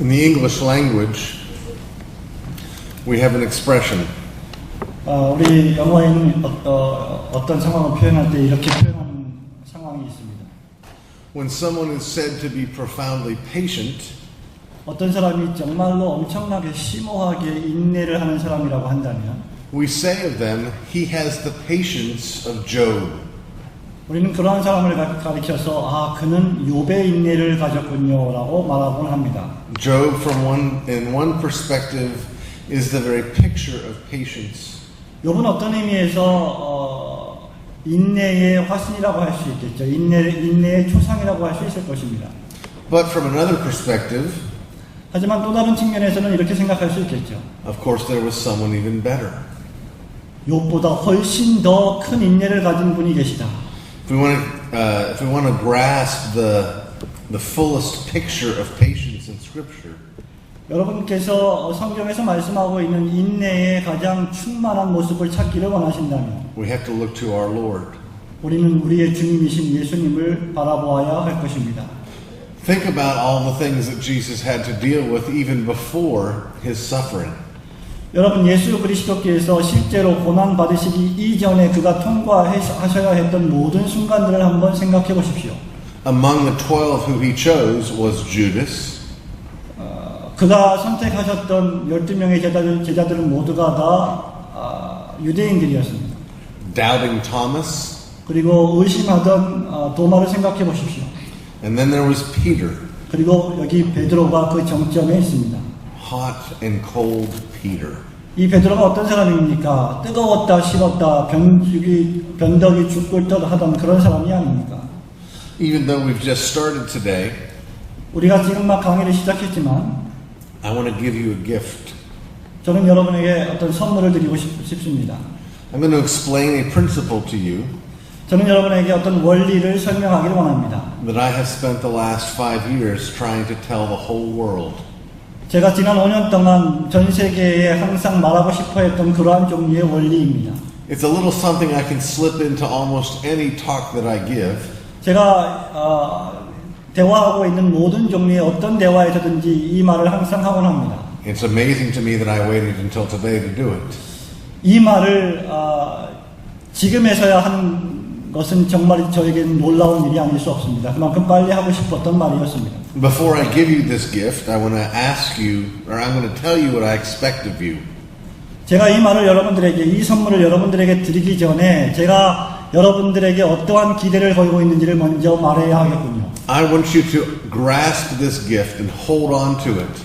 In the English language, we have an expression. 우리 영어에는 어떤 상황을 표현할 때 이렇게 표현하는 상황이 있습니다. When someone is said to be profoundly patient, 어떤 사람이 정말로 엄청나게 심오하게 인내를 하는 사람이라고 한다면 we say of them, he has the patience of Job. 우리는 그러한 사람을 가리켜서 그는 욥의 인내를 가졌군요라고 말하곤 합니다. Job, in one perspective, is the very picture of patience. 욥은 어떤 의미에서 인내의 화신이라고 할 수 있겠죠. 인내의 초상이라고 할 수 있을 것입니다. But from another perspective, 하지만 또 다른 측면에서는 이렇게 생각할 수 있겠죠. of course, there was someone even better. 욥보다 훨씬 더 큰 인내를 가진 분이 계시다. If we want to grasp the fullest picture of patience in Scripture, 여러분께서 성경에서 말씀하고 있는 인내의 가장 충만한 모습을 찾기를 원하신다면 we have to look to our Lord. 우리는 우리의 주님이신 예수님을 바라보아야 할 것입니다. Think about all the things that Jesus had to deal with even before his suffering. 여러분, 예수 그리스도께서 실제로 고난 받으시기 이전에 그가 통과하셔야 했던 모든 순간들을 한번 생각해 보십시오. Among the 12 who he chose was Judas, 그가 선택하셨던 12명의 제자들은 모두가 다 유대인들이었습니다. doubting Thomas, 그리고 의심하던 도마를 생각해 보십시오. and then there was Peter, 그리고 여기 베드로가 그 정점에 있습니다. hot and cold Peter. 이 베드로가 어떤 사람입니까? 뜨거웠다 식었다 변덕이 죽을 듯 하던 그런 사람이 아닙니까? Even though we've just started today, 우리가 지금 막 강의를 시작했지만 I want to give you a gift. 저는 여러분에게 어떤 선물을 드리고 싶습니다. I'm going to explain a principle to you 저는 여러분에게 어떤 원리를 설명하기를 원합니다. that I have spent the last 5 years trying to tell the whole world. 제가 지난 5년 동안 전 세계에 항상 말하고 싶어 했던 그러한 종류의 원리입니다. It's a little something I can slip into almost any talk that I give. 제가 대화하고 있는 모든 종류의 어떤 대화에서든지 이 말을 항상 하곤 합니다. It's amazing to me that I waited until today to do it. 이 말을 지금에서야 하는 것은 정말 저에게는 놀라운 일이 아닐 수 없습니다. 그만큼 빨리 하고 싶었던 말이었습니다. Before I give you this gift, I want to ask you, or I'm going to tell you what I expect of you. 제가 이 말을 이 선물을 여러분들에게 드리기 전에 제가 여러분들에게 어떠한 기대를 걸고 있는지를 먼저 말해야 하겠군요. I want you to grasp this gift and hold on to it.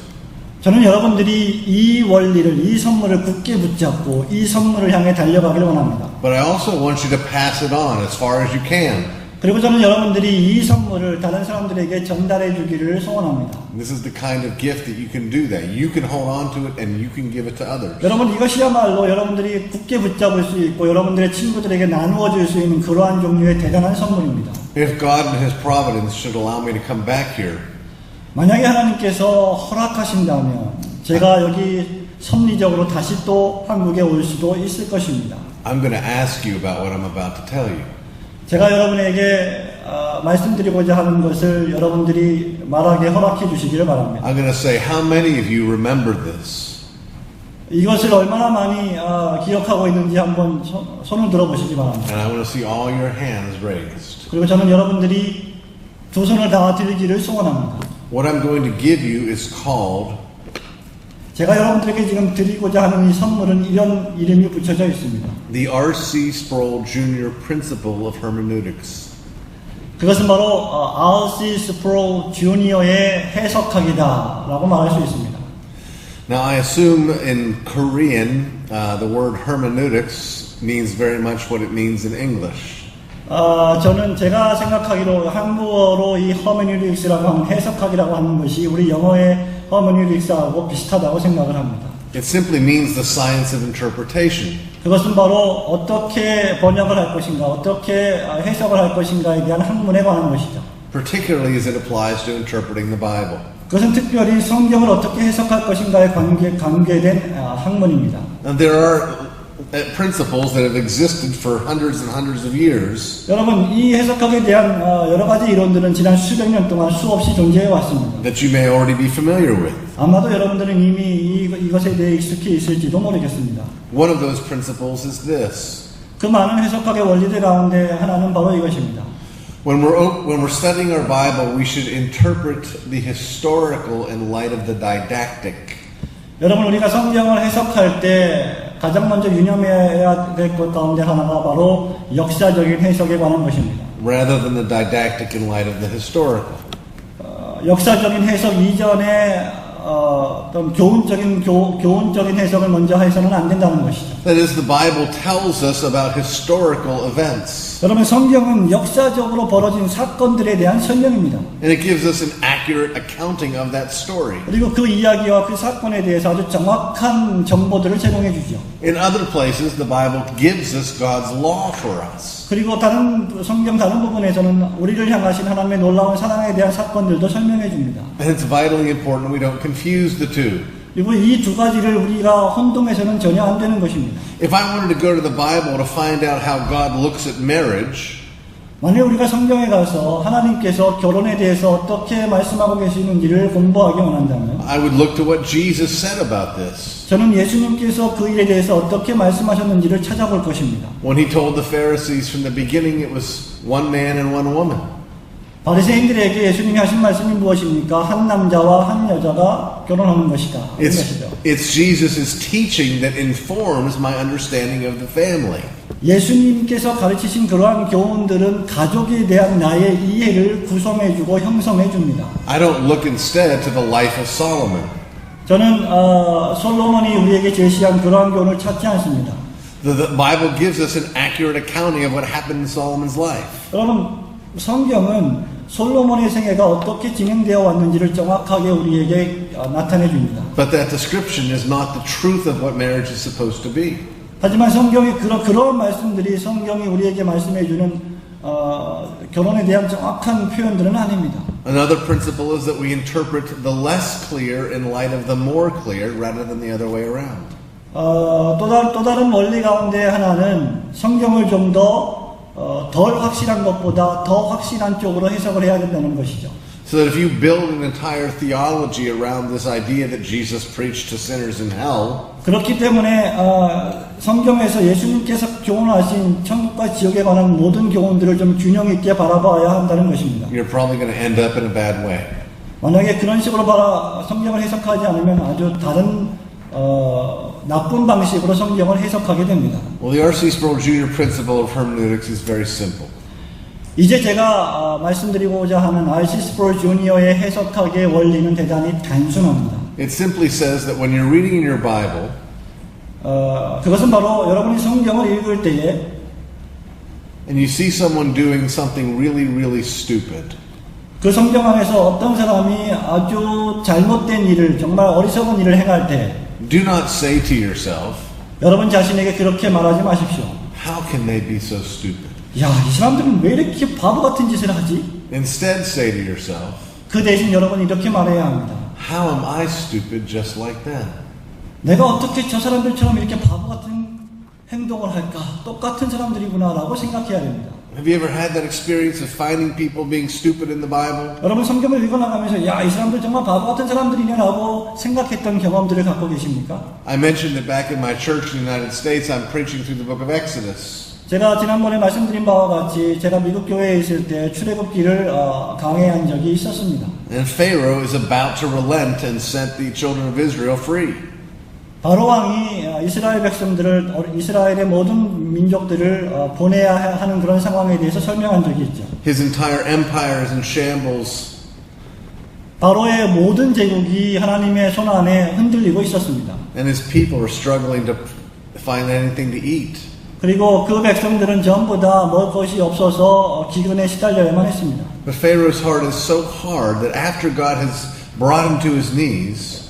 저는 여러분들이 이 원리를, 이 선물을 굳게 붙잡고 이 선물을 향해 달려가기를 원합니다. But I also want you to pass it on as far as you can. 그리고 저는 여러분들이 이 선물을 다른 사람들에게 전달해 주기를 소원합니다. This is the kind of gift that you can do that. You can hold on to it and you can give it to others. 여러분, 이것이야말로 여러분들이 굳게 붙잡을 수 있고 여러분들의 친구들에게 나누어 줄 수 있는 그러한 종류의 대단한 선물입니다. If God in His providence should allow me to come back here, 만약에 하나님께서 허락하신다면 제가 여기 섭리적으로 다시 또 한국에 올 수도 있을 것입니다. I'm going to ask you about what I'm about to tell you. 제가 여러분에게 말씀드리고자 하는 것을 여러분들이 말하게 허락해 주시기를 바랍니다. I'm going to say, how many of you remember this? 이것을 얼마나 많이 기억하고 있는지 한번 손을 들어보시기 바랍니다. And I want to see all your hands raised. 그리고 저는 여러분들이 두 손을 다 들기를 소원합니다. What I'm going to give you is called 제가 여러분들에게 지금 드리고자 하는 이 선물은 이런 이름이 붙여져 있습니다. the R.C. Sproul Jr. Principle of Hermeneutics. 그것은 바로 R.C. Sproul Jr.의 해석학이다라고 말할 수 있습니다. Now I assume in Korean the word hermeneutics means very much what it means in English. 저는 제가 생각하기로 한국어로 이 허메뉴틱스라고 하는 해석학이라고 하는 것이 우리 영어의 허메뉴틱스하고 비슷하다고 생각을 합니다. It simply means the science of interpretation. 그것은 바로 어떻게 번역을 할 것인가, 어떻게 해석을 할 것인가에 대한 학문에 관한 것이죠. Particularly as it applies to interpreting the Bible. 그것은 특별히 성경을 어떻게 해석할 것인가에 관계된 학문입니다. And there are principles that have existed for hundreds and hundreds of years 여러분, 이 해석학에 대한 여러 가지 이론들은 지난 수백 년 동안 수없이 존재해 왔습니다. that you may already be familiar with. 아마도 여러분들은 이미 이것에 대해 익숙해 있을지도 모르겠습니다. One of those principles is this. 그 많은 해석학의 원리들 가운데 하나는 바로 이것입니다. When we're studying our Bible, we should interpret the historical in light of the didactic. 여러분, 우리가 성경을 해석할 때 가장 먼저 유념해야 될 것 가운데 하나가 바로 역사적인 해석에 관한 것입니다. rather than the didactic in light of the historical. 역사적인 해석 이전에 어떤 교훈적인 해석을 먼저 해서는 안 된다는 것이죠. That is, the Bible tells us about historical events. 여러분, 성경은 역사적으로 벌어진 사건들에 대한 설명입니다. And it gives us an accurate accounting of that story. 그리고 그 이야기와 그 사건에 대해서 아주 정확한 정보들을 제공해 주죠. In other places, the Bible gives us God's law for us. 그리고 성경 다른 부분에서는 우리를 향하신 하나님의 놀라운 사랑에 대한 사건들도 설명해 줍니다. And it's vitally important we don't confuse the two. 그리고 이 두 가지를 우리가 혼동해서는 전혀 안 되는 것입니다. If I wanted to go to the Bible to find out how God looks at marriage, 만약 우리가 성경에 가서 하나님께서 결혼에 대해서 어떻게 말씀하고 계시는지를 공부하기 원한다면 I would look to what Jesus said about this. 저는 예수님께서 그 일에 대해서 어떻게 말씀하셨는지를 찾아볼 것입니다. When he told the Pharisees from the beginning it was one man and one woman. 바리새인들에게 예수님이 하신 말씀이 무엇입니까? 한 남자와 한 여자가 결혼하는 것이다. It's Jesus' teaching that informs my understanding of the family. 예수님께서 가르치신 그러한 교훈들은 가족에 대한 나의 이해를 구성해주고 형성해줍니다. I don't look instead to the life of Solomon. 저는 솔로몬이 우리에게 제시한 그러한 교훈을 찾지 않습니다. The Bible gives us an accurate accounting of what happened in Solomon's life. 여러분, 성경은 솔로몬의 생애가 어떻게 진행되어 왔는지를 정확하게 우리에게 나타내 줍니다. But that description is not the truth of what marriage is supposed to be. 하지만 성경의 그런 말씀들이 성경이 우리에게 말씀해 주는 결혼에 대한 정확한 표현들은 아닙니다. Another principle is that we interpret the less clear in light of the more clear rather than the other way around. 또 다른 원리 가운데 하나는 성경을 좀 더 덜 확실한 것보다 더 확실한 쪽으로 해석을 해야 된다는 것이죠. So that if you build an entire theology around this idea that Jesus preached to sinners in hell, 그렇기 때문에 성경에서 예수님께서 교훈하신 천국과 지옥에 관한 모든 교훈들을 좀 균형 있게 바라봐야 한다는 것입니다. you're probably going to end up in a bad way. 만약에 그런 식으로 성경을 해석하지 않으면 아주 다른 나쁜 방식으로 성경을 해석하게 됩니다. Well, the R.C. Sproul Jr. principle of hermeneutics is very simple. 이제 제가 말씀드리고자 하는 R.C. 스프롤 주니어의 해석학의 원리는 대단히 단순합니다. It simply says that when you're reading in your Bible, 그것은 바로 여러분이 성경을 읽을 때에 and you see someone doing something really, really stupid, 그 성경 안에서 어떤 사람이 아주 잘못된 일을, 정말 어리석은 일을 행할 때 do not say to yourself, 여러분 자신에게 그렇게 말하지 마십시오. how can they be so stupid? 야, 이 사람들은 왜 이렇게 바보 같은 짓을 하지? Instead, say to yourself, 그 대신 여러분 이렇게 말해야 합니다. how am I stupid just like them? 내가 어떻게 저 사람들처럼 이렇게 바보 같은 행동을 할까? 똑같은 사람들이구나 라고 생각해야 됩니다. Have you ever had that experience of finding people being stupid in the Bible? 여러분 성경을 읽어나가면서 야, 이 사람들 정말 바보 같은 사람들이네 라고 생각했던 경험들을 갖고 계십니까? I mentioned that back in my church in the United States, I'm preaching through the book of Exodus. 제가 지난번에 말씀드린 바와 같이 제가 미국 교회에 있을 때 출애굽기를 강해한 적이 있었습니다. And Pharaoh is about to relent and set the children of Israel free. 바로 왕이 이스라엘 백성들을, 이스라엘의 모든 민족들을 보내야 하는 그런 상황에 대해서 설명한 적이 있죠. His entire empire is in shambles. 바로의 모든 제국이 하나님의 손 안에 흔들리고 있었습니다. And his people are struggling to find anything to eat. 그리고 그 백성들은 전부 다 먹을 것이 없어서 기근에 시달려야만 했습니다. But Pharaoh's heart is so hard that after God has brought him to his knees,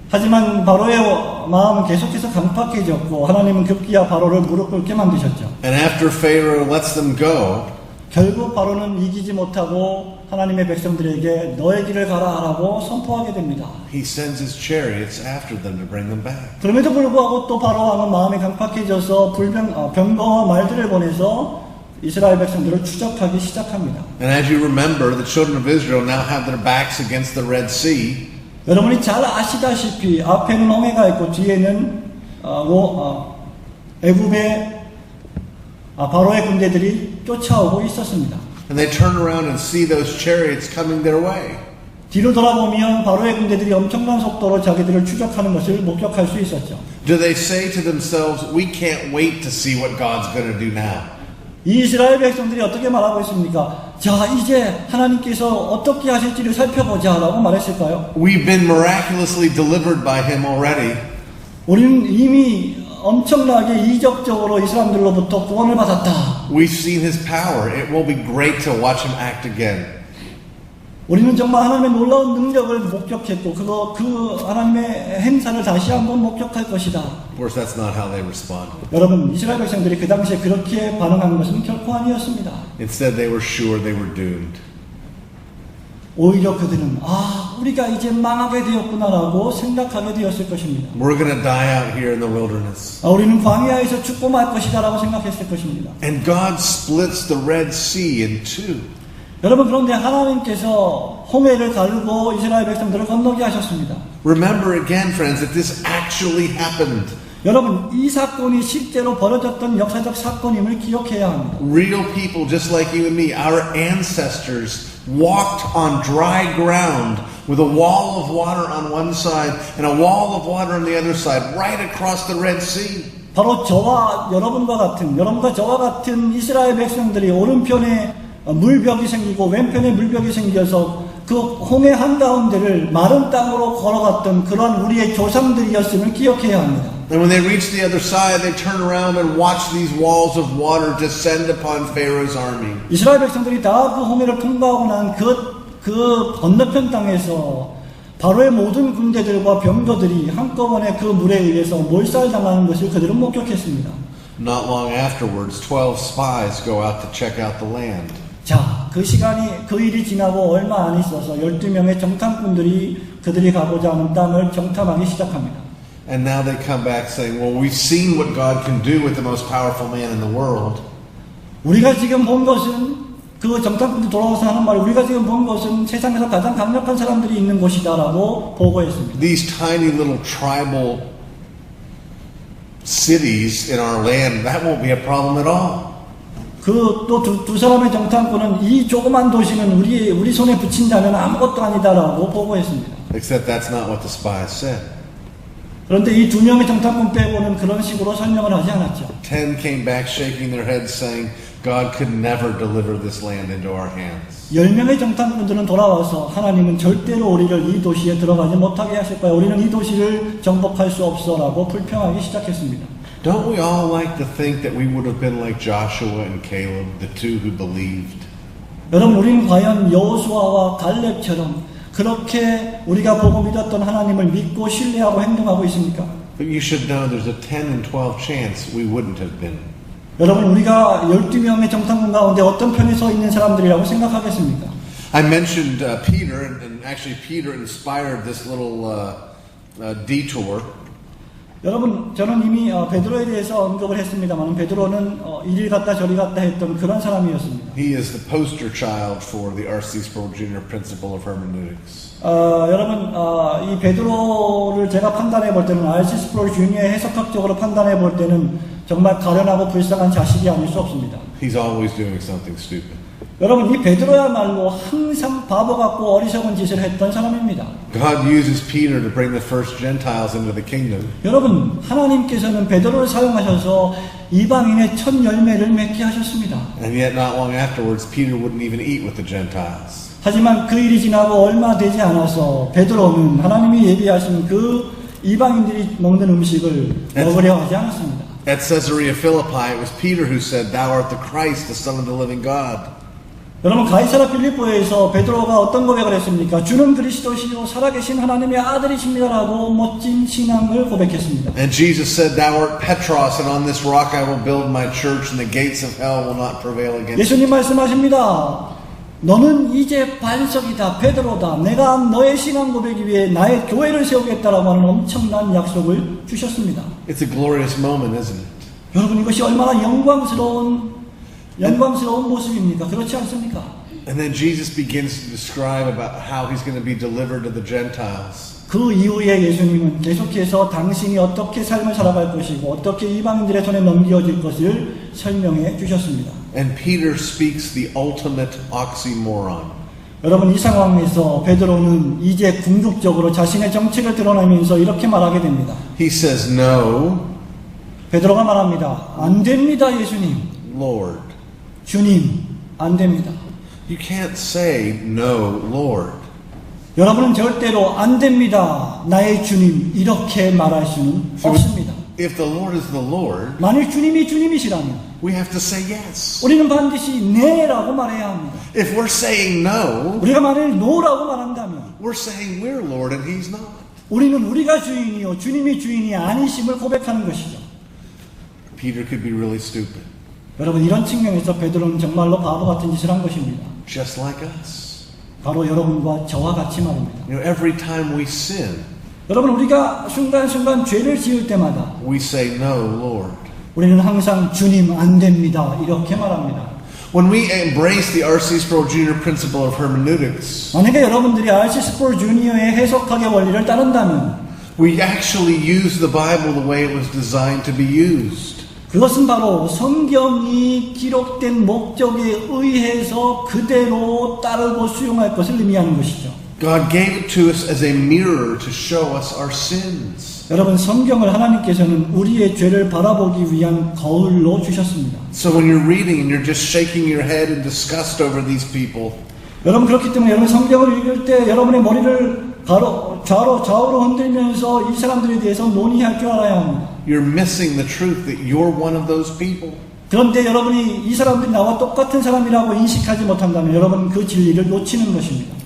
하지만 바로의 마음은 계속해서 강팍해졌고 하나님은 급기야 바로를 무릎 꿇게 만드셨죠. and after Pharaoh lets them go, 결국 바로는 이기지 못하고 하나님의 백성들에게 너의 길을 가라 하라고 선포하게 됩니다. He sends his chariots after them to bring them back. 그럼에도 불구하고 또 바로 왕은 마음이 강팍해져서 병거와 말들을 보내서 이스라엘 백성들을 추적하기 시작합니다. And as you remember, the children of Israel now have their backs against the Red Sea. 여러분이 잘 아시다시피 앞에는 홍해가 있고 뒤에는 애굽의 바로의 군대들이 쫓아오고 있었습니다. And they turn around and see those chariots coming their way. 뒤로 돌아보면 바로의 군대들이 엄청난 속도로 자기들을 추적하는 것을 목격할 수 있었죠. Do they say to themselves, we can't wait to see what God's going to do now? 이 이스라엘 백성들이 어떻게 말하고 있습니까? 자, 이제 하나님께서 어떻게 하실지를 살펴보자 라고 말했을까요? We've been miraculously delivered by him already. 우리는 이미 엄청나게 이적적으로 이 사람들로부터 구원을 받았다. We've seen his power. It will be great to watch him act again. 우리는 정말 하나님의 놀라운 능력을 목격했고 그 하나님의 행사를 다시 한번 목격할 것이다. Of course, that's not how they responded. 여러분, 이스라엘 백성들이 그 당시에 그렇게 반응한 것은 결코 아니었습니다. Instead, they were sure they were doomed. 오히려 그들은 우리가 이제 망하게 되었구나라고 생각하게 되었을 것입니다. We're going to die out here in the wilderness. 우리는 광야에서 죽고 말 것이다라고 생각했을 것입니다. And God splits the Red Sea in two. 여러분, 그런데 하나님께서 홍해를 가르고 이스라엘 백성들을 건너게 하셨습니다. Remember again, friends, that this actually happened. 여러분, 이 사건이 실제로 벌어졌던 역사적 사건임을 기억해야 합니다. Real people just like you and me, our ancestors walked on dry ground with a wall of water on one side and a wall of water on the other side, right across the Red Sea. 바로 여러분과 저와 같은 이스라엘 백성들이 오른편에 물벽이 생기고 왼편에 물벽이 생겨서 그 홍해 한가운데를 마른 땅으로 걸어갔던 그런 우리의 조상들이었음을 기억해야 합니다. And when they reached the other side, they turned around and watched these walls of water descend upon Pharaoh's army. 이스라엘 백성들이 다 그 홍해를 통과하고 난 그 건너편 땅에서 바로의 모든 군대들과 병거들이 한꺼번에 그 물에 의해서 몰살당하는 것을 그들은 목격했습니다. Not long afterwards, 12 spies go out to check out the land. 자, 그 일이 지나고 얼마 안 있어서 12명의 정탐꾼들이 그들이 가고자 하는 땅을 정탐하기 시작합니다. And now they come back saying, well, we've seen what God can do with the most powerful man in the world. 우리가 지금 본 것은 그 정탐꾼들이 돌아와서 하는 말, 우리가 지금 본 것은 세상에서 가장 강력한 사람들이 있는 곳이다라고 보고했습니다. These tiny little tribal cities in our land, that won't be a problem at all. 두 사람의 정탐꾼은 이 조그만 도시는 우리 손에 붙인다면 아무것도 아니다라고 보고했습니다. Except that's not what the spies said. 그런데 이 두 명의 정탐꾼 빼고는 그런 식으로 설명을 하지 않았죠. 10 came back shaking their heads saying, God could never deliver this land into our hands. 10명의 정탐꾼들은 돌아와서 하나님은 절대로 우리를 이 도시에 들어가지 못하게 하실 거야. 우리는 이 도시를 정복할 수 없어라고 불평하기 시작했습니다. Don't we all like to think that we would have been like Joshua and Caleb, the two who believed? 여러분, 우리는 과연 여호수아와 갈렙처럼 그렇게 우리가 보고 믿었던 하나님을 믿고 신뢰하고 행동하고 있습니까? But you should know there's a 10 and 12 chance we wouldn't have been. 여러분, 우리가 12명의 정탐꾼 가운데 어떤 편에 서 있는 사람들이라고 생각하겠습니까? I mentioned Peter, and actually Peter inspired this little detour. 여러분, 저는 이미 베드로에 대해서 언급을 했습니다만 베드로는 이리 갔다 저리 갔다 했던 그런 사람이었습니다. He is the poster child for the R.C. Sproul Jr. principle of hermeneutics. 여러분, 이 베드로를 제가 판단해 볼 때는 R.C. 스프롤 주니어의 해석학적으로 판단해 볼 때는 정말 가련하고 불쌍한 자식이 아닐 수 없습니다. He's always doing something stupid. 여러분, 이 베드로야말로 항상 바보 같고 어리석은 짓을 했던 사람입니다. God uses Peter to bring the first Gentiles into the kingdom. 여러분, 하나님께서는 베드로를 사용하셔서 이방인의 첫 열매를 맺게 하셨습니다. And yet not long afterwards, Peter wouldn't even eat with the Gentiles. 하지만 그 일이 지나고 얼마 되지 않아서 베드로는 하나님이 예비하신 그 이방인들이 먹는 음식을 먹으려 하지 않았습니다. At Caesarea Philippi, it was Peter who said, Thou art the Christ, the Son of the living God. 여러분 가이사라 빌립보에서 베드로가 어떤 고백을 했습니까? 주는 그리스도시요 살아계신 하나님의 아들이십니다라고 멋진 신앙을 고백했습니다. And Jesus said, "Thou art Petros, and on this rock I will build my church, and the gates of hell will not prevail against it." 예수님 말씀하십니다. 너는 이제 반석이다, 베드로다. 내가 너의 신앙 고백 위에 나의 교회를 세우겠다라고 하는 엄청난 약속을 주셨습니다. It's a glorious moment, isn't it? 여러분 이것이 얼마나 영광스러운 모습입니까? 그렇지 않습니까? And then Jesus begins to describe about how he's going to be delivered to the Gentiles. 그 이후에 예수님은 계속해서 당신이 어떻게 삶을 살아갈 것이고 어떻게 이방인들의 손에 넘겨질 것을 설명해 주셨습니다. And Peter speaks the ultimate oxymoron. 여러분 이 상황에서 베드로는 이제 궁극적으로 자신의 정체를 드러내면서 이렇게 말하게 됩니다. He says, "No, 베드로가 말합니다. 안 됩니다, 예수님. Lord." 주님, 안 됩니다. You can't say, "No, Lord." 여러분은 절대로 안 됩니다, 나의 주님. 이렇게 말할 수는 없습니다. If the Lord is the Lord, 만일 주님이 주님이시라면 we have to say yes. 우리는 반드시 네라고 말해야 합니다. If we're saying no, 우리가 만일 노라고 말한다면 we're saying we're Lord and he's not. 우리는 우리가 주인이요 주님이 주인이 아니심을 고백하는 것이죠. Peter could be really stupid, 여러분 이런 측면에서 베드로는 정말로 바보 같은 짓을 한 것입니다. just like us. 바로 여러분과 저와 같이 말입니다. You know, every time we sin, 여러분 우리가 순간순간 죄를 지을 때마다 we say, "No, Lord." 우리는 항상 주님 안 됩니다 이렇게 말합니다. When we embrace the R.C. Sproul Jr. principle of hermeneutics, 만약에 여러분들이 R.C. 스프롤 주니어의 해석학의 원리를 따른다면 we actually use the Bible the way it was designed to be used. 그것은 바로 성경이 기록된 목적에 의해서 그대로 따르고 수용할 것을 의미하는 것이죠. God gave it to us as a mirror to show us our sins. 여러분 성경을 하나님께서는 우리의 죄를 바라보기 위한 거울로 주셨습니다. So when you're reading and you're just shaking your head in disgust over these people, 여러분 그렇기 때문에 여러분 성경을 읽을 때 여러분의 머리를 좌우로 흔들면서 이 사람들에 대해서 논의할 줄 알아야 합니다. you're missing the truth that you're one of those people. 그런데 여러분이 이 사람들이 나와 똑같은 사람이라고 인식하지 못한다면 여러분은 그 진리를 놓치는 것입니다.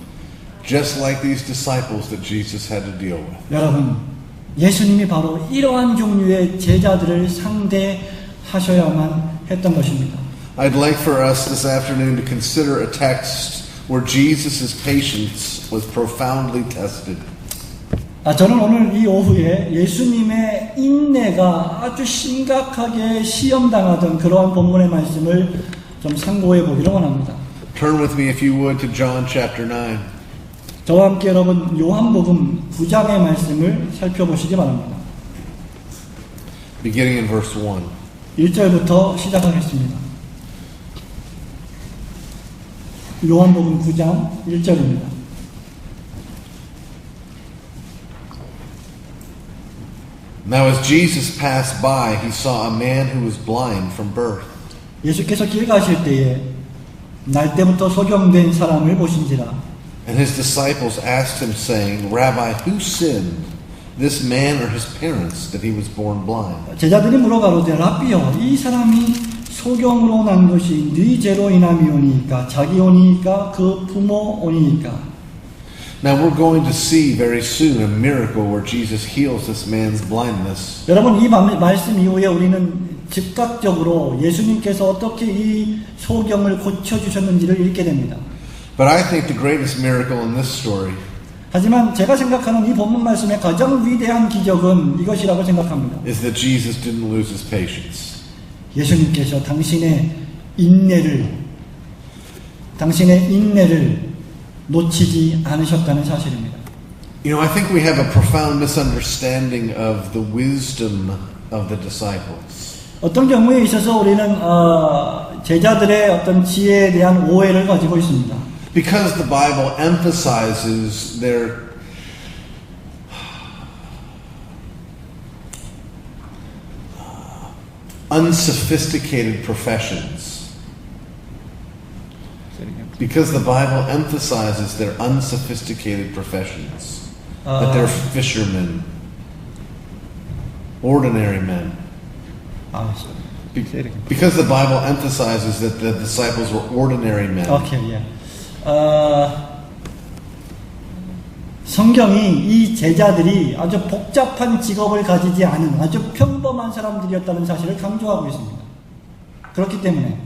Just like these disciples that Jesus had to deal with. 여러분 예수님이 바로 이러한 종류의 제자들을 상대하셔야만 했던 것입니다. I'd like for us this afternoon to consider a text where Jesus' patience was profoundly tested. 저는 오늘 이 오후에 예수님의 인내가 아주 심각하게 시험당하던 그러한 본문의 말씀을 좀 상고해 보기를 원합니다. Turn with me if you would to John chapter 9. 저와 함께 여러분 요한복음 9장의 말씀을 살펴보시기 바랍니다. Beginning in verse 1. 1절부터 시작하겠습니다. 요한복음 9장 1절입니다. Now as Jesus passed by, he saw a man who was blind from birth. 예수께서 길 가실 때에 날 때부터 소경된 사람을 보신지라. And his disciples asked him, saying, Rabbi, who sinned, this man or his parents, that he was born blind? 제자들이 물어가로되 라비여 이 사람이 소경으로 난 것이 네 죄로 인함이오니까 자기 오니까 그 부모 오니까. Now we're going to see very soon a miracle where Jesus heals this man's blindness. 여러분 이 말씀 이후에 우리는 즉각적으로 예수님께서 어떻게 이 소경을 고쳐주셨는지를 읽게 됩니다. But I think the greatest miracle in this story 하지만 제가 생각하는 이 본문 말씀의 가장 위대한 기적은 이것이라고 생각합니다. is that Jesus didn't lose his patience. 예수님께서 당신의 인내를 놓치지 않으셨다는 사실입니다. You know, I think we have a profound misunderstanding of the wisdom of the disciples. 어떤 경우에 있어서 우리는 제자들의 어떤 지혜에 대한 오해를 가지고 있습니다. Because the Bible emphasizes their unsophisticated professions. Because the Bible emphasizes their unsophisticated professions. That they're fishermen, ordinary men. Because the Bible emphasizes that the disciples were ordinary men. 오케이, 예. 성경이 이 제자들이 아주 복잡한 직업을 가지지 않은 아주 평범한 사람들이었다는 사실을 강조하고 있습니다. 그렇기 때문에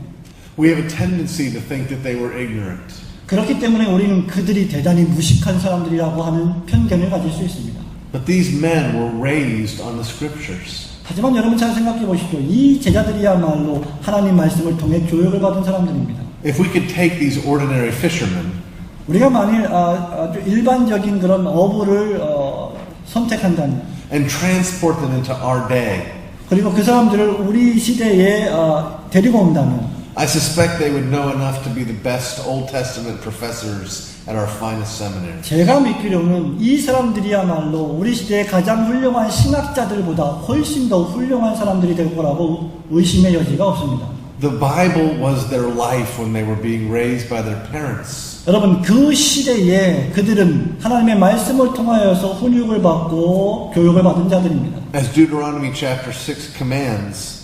We have a tendency to think that they were ignorant. 그렇기 때문에 우리는 그들이 대단히 무식한 사람들이라고 하는 편견을 가질 수 있습니다. But these men were raised on the scriptures. 하지만 여러분 잘 생각해 보십시오. 이 제자들이야말로 하나님 말씀을 통해 교육을 받은 사람들입니다. If we could take these ordinary fishermen 우리가 만일 아주 일반적인 그런 어부를 선택한다면 and transport them into our day, 그리고 그 사람들을 우리 시대에 데리고 온다면 I suspect they would know enough to be the best Old Testament professors at our finest seminary. 제가 믿기로는 이 사람들이야말로 우리 시대의 가장 훌륭한 신학자들보다 훨씬 더 훌륭한 사람들이 될 거라고 의심의 여지가 없습니다. The Bible was their life when they were being raised by their parents. 여러분 그 시대에 그들은 하나님의 말씀을 통하여서 훈육을 받고 교육을 받은 자들입니다. As Deuteronomy chapter 6 commands,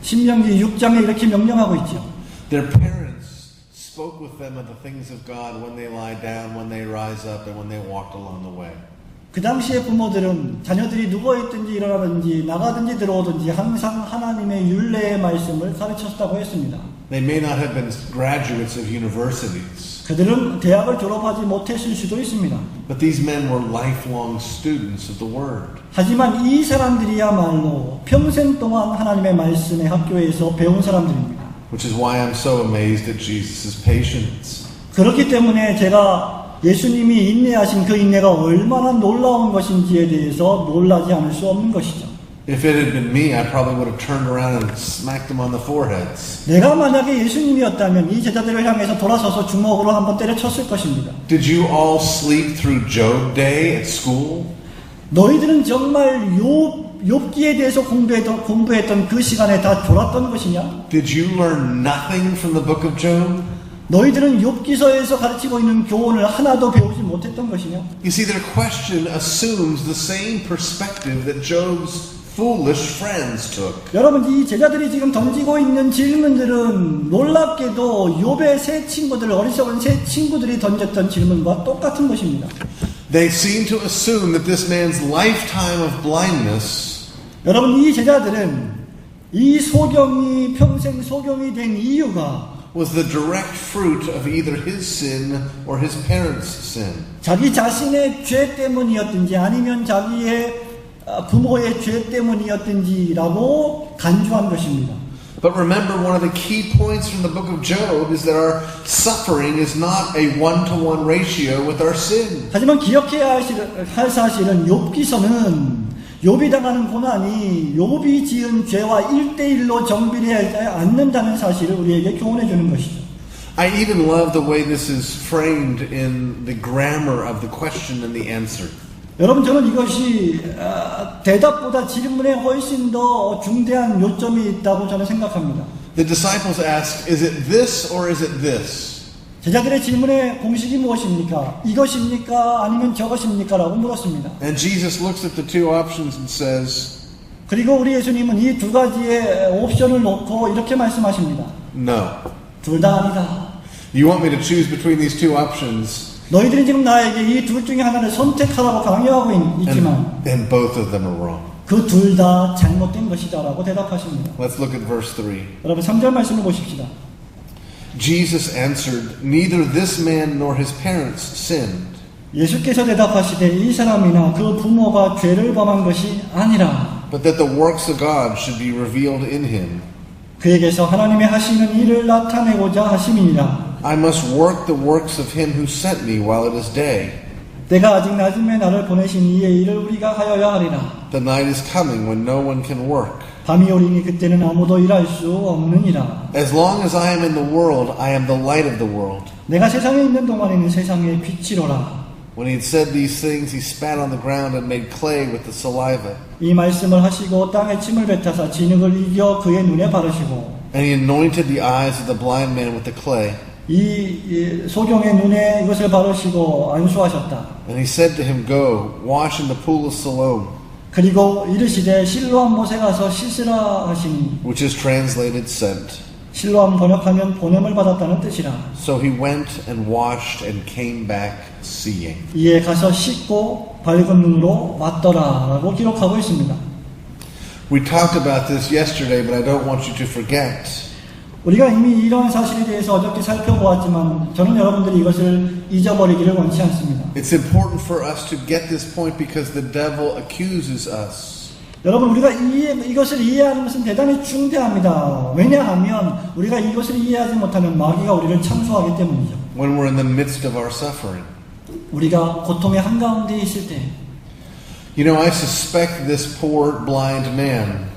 신명기 6장에 이렇게 명령하고 있죠. their parents spoke with them of the things of God when they lie down, when they rise up, and when they walked along the way. 그 당시의 부모들은 자녀들이 누워있든지 일어나든지 나가든지 들어오든지 항상 하나님의 율례의 말씀을 가르쳤다고 했습니다. They may not have been graduates of universities, 그들은 대학을 졸업하지 못했을 수도 있습니다. but these men were lifelong students of the Word. 하지만 이 사람들이야말로 평생 동안 하나님의 말씀의 학교에서 배운 사람들입니다. Which is why I'm so amazed at Jesus' patience. 그렇기 때문에 제가 예수님이 인내하신 그 인내가 얼마나 놀라운 것인지에 대해서 놀라지 않을 수 없는 것이죠. If it had been me, I probably would have turned around and smacked them on the foreheads. 내가 만약에 예수님이었다면 이 제자들을 향해서 돌아서서 주먹으로 한번 때려쳤을 것입니다. Did you all sleep through Job Day at school? 너희들은 정말 욥기에 대해서 공부했던 그 시간에 다 졸았던 것이냐? Did you learn nothing from the book of Job? 너희들은 욥기서에서 가르치고 있는 교훈을 하나도 배우지 못했던 것이냐? You see, their question assumes the same perspective that Job's foolish friends took. 여러분 이 제자들이 지금 던지고 있는 질문들은 놀랍게도 욥의 세 친구들, 어리석은 세 친구들이 던졌던 질문과 똑같은 것입니다. They seem to assume that this man's lifetime of blindness 여러분 이 제자들은 이 소경이 평생 소경이 된 이유가 was the direct fruit of either his sin or his parents' sin. 자기 자신의 죄 때문이었든지 아니면 자기의 부모의 죄 때문이었든지라고 간주한 것입니다. But remember, one of the key points from the book of Job is that our suffering is not a one-to-one ratio with our sin. 하지만 기억해야 할 사실은 욥기서는 욥이 당하는 고난이 욥이 지은 죄와 1대1로 정비되지 않는다는 사실을 우리에게 교훈해 주는 것이죠. I even love the way this is framed in the grammar of the question and the answer. 여러분 저는 이것이 대답보다 질문에 훨씬 더 중대한 요점이 있다고 저는 생각합니다. The disciples asked, is it this or is it this? 제자들의 질문의 공식이 무엇입니까? 이것입니까? 아니면 저것입니까? 라고 물었습니다. And Jesus looks at the two options and says, 그리고 우리 예수님은 이 두 가지의 옵션을 놓고 이렇게 말씀하십니다. no. 둘 다 아니다. You want me to choose between these two options? 너희들이 지금 나에게 이 둘 중에 하나를 선택하라고 강요하고 있지만 And both of them are wrong. 그 둘 다 잘못된 것이다 라고 대답하십니다. Let's look at verse 3. 여러분 3절 말씀을 보십시다. Jesus answered, neither this man nor his parents sinned. 예수께서 대답하시되 이 사람이나 그 부모가 죄를 범한 것이 아니라 But that the works of God should be revealed in him. 그에게서 하나님의 하시는 일을 나타내고자 하심이니라. I must work the works of him who sent me while it is day. 때가 아직 낮음에 나를 보내신 이의 일을 우리가 하여야 하리라. The night is coming when no one can work. 밤이 오리니 그때는 아무도 일할 수 없느니라. As long as I am in the world, I am the light of the world. 내가 세상에 있는 동안에는 세상의 빛이로라. When he had said these things, he spat on the ground and made clay with the saliva. 이 말씀을 하시고 땅에 침을 뱉어서 진흙을 이겨 그의 눈에 바르시고 And he anointed the eyes of the blind man with the clay. 이 소경의 눈에 이것을 바르시고 안수하셨다. And he said to him, go, wash in the pool of Siloam. 그리고 이르시되 실로암 못에 가서 씻으라 하시니 which is translated sent. 실로암 번역하면 보냄을 받았다는 뜻이라. So he went and washed and came back seeing. 이에 가서 씻고 밝은 눈으로 왔더라라고 기록하고 있습니다. We talked about this yesterday, but I don't want you to forget. 우리가 이미 이러한 사실에 대해서 어저께 살펴보았지만 저는 여러분들이 이것을 잊어버리기를 원치 않습니다. It's important for us to get this point because the devil accuses us. 여러분 우리가 이것을 이해하는 것은 대단히 중대합니다. 왜냐하면 우리가 이것을 이해하지 못하면 마귀가 우리를 참소하기 때문이죠. When we're in the midst of our suffering. 우리가 고통의 한가운데 있을 때 You know, I suspect this poor blind man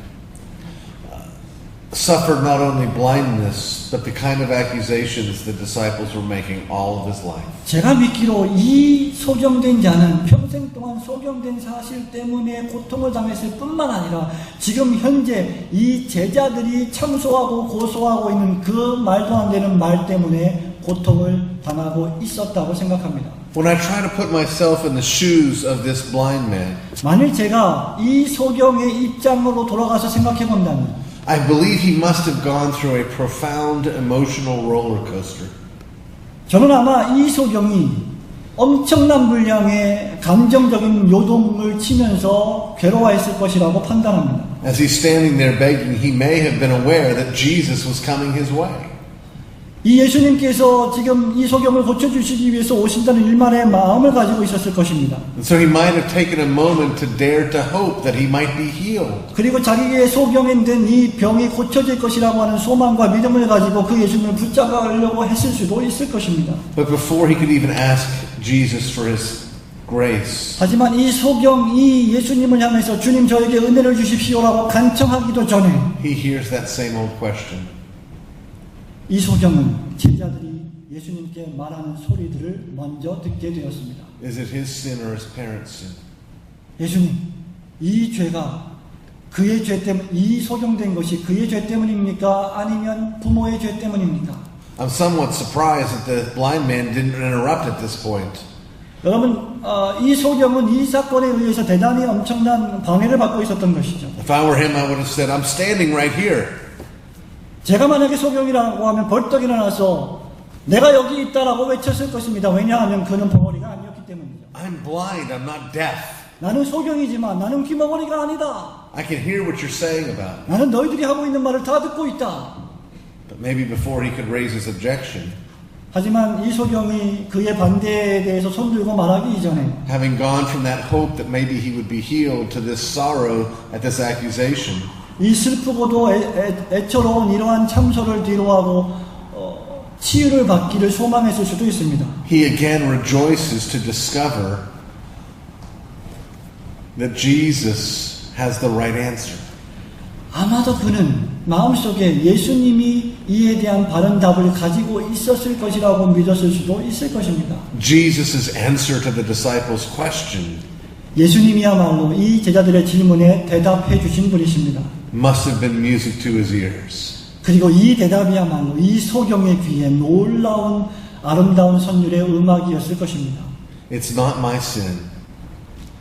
suffered not only blindness, but the kind of accusations the disciples were making all of his life. 제가 믿기로 이 소경된 자는 평생 동안 소경된 사실 때문에 고통을 당했을 뿐만 아니라 지금 현재 이 제자들이 참소하고 고소하고 있는 그 말도 안 되는 말 때문에 고통을 당하고 있었다고 생각합니다. When I try to put myself in the shoes of this blind man, 만일 제가 이 소경의 입장으로 돌아가서 생각해 본다면 I believe he must have gone through a profound emotional roller coaster. 저는 아마 이 소경이 엄청난 분량의 감정적인 요동을 치면서 괴로워했을 것이라고 판단합니다. As he's standing there begging, he may have been aware that Jesus was coming his way. 이 예수님께서 지금 이 소경을 고쳐주시기 위해서 오신다는 일만의 마음을 가지고 있었을 것입니다. And so he might have taken a moment to dare to hope that he might be healed. 그리고 자기의 소경인 이 병이 고쳐질 것이라고 하는 소망과 믿음을 가지고 그 예수님을 붙잡으려고 했을 수도 있을 것입니다. But before he could even ask Jesus for his grace, 하지만 이 소경이 예수님을 향해서 주님 저에게 은혜를 주십시오라고 간청하기도 전에 he hears that same old question. 이 소경은 제자들이 예수님께 말하는 소리들을 먼저 듣게 되었습니다. Is it his sin or his parents' sin? 예수님, 이 죄가 그의 죄 때문, 이 소경된 것이 그의 죄 때문입니까? 아니면 부모의 죄 때문입니까? I'm somewhat surprised that the blind man didn't interrupt at this point. 여러분, 이 소경은 이 사건에 의해서 대단히 엄청난 방해를 받고 있었던 것이죠. If I were him, I would have said, I'm standing right here. 제가 만약에 소경이라고 하면 벌떡 일어나서 내가 여기 있다라고 외쳤을 것입니다. 왜냐하면 그는 벙어리가 아니었기 때문이죠. I'm blind, I'm not deaf. 나는 소경이지만 나는 귀머거리가 아니다. I can hear what you're saying about it. 나는 너희들이 하고 있는 말을 다 듣고 있다. But maybe before he could raise his objection, 하지만 이 소경이 그의 반대에 대해서 손들고 말하기 이전에 having gone from that hope that maybe he would be healed to this sorrow at this accusation, 이 슬프고도 애처로운 이러한 참소를 뒤로하고 치유를 받기를 소망했을 수도 있습니다. he again rejoices to discover that Jesus has the right answer. 아마도 그는 마음속에 예수님이 이에 대한 바른 답을 가지고 있었을 것이라고 믿었을 수도 있을 것입니다. Jesus' answer to the disciples' question 예수님이야말로 이 제자들의 질문에 대답해 주신 분이십니다. must have been music to his ears. 그리고 이 대답이야말로 이 소경의 귀에 놀라운 아름다운 선율의 음악이었을 것입니다. It's not my sin.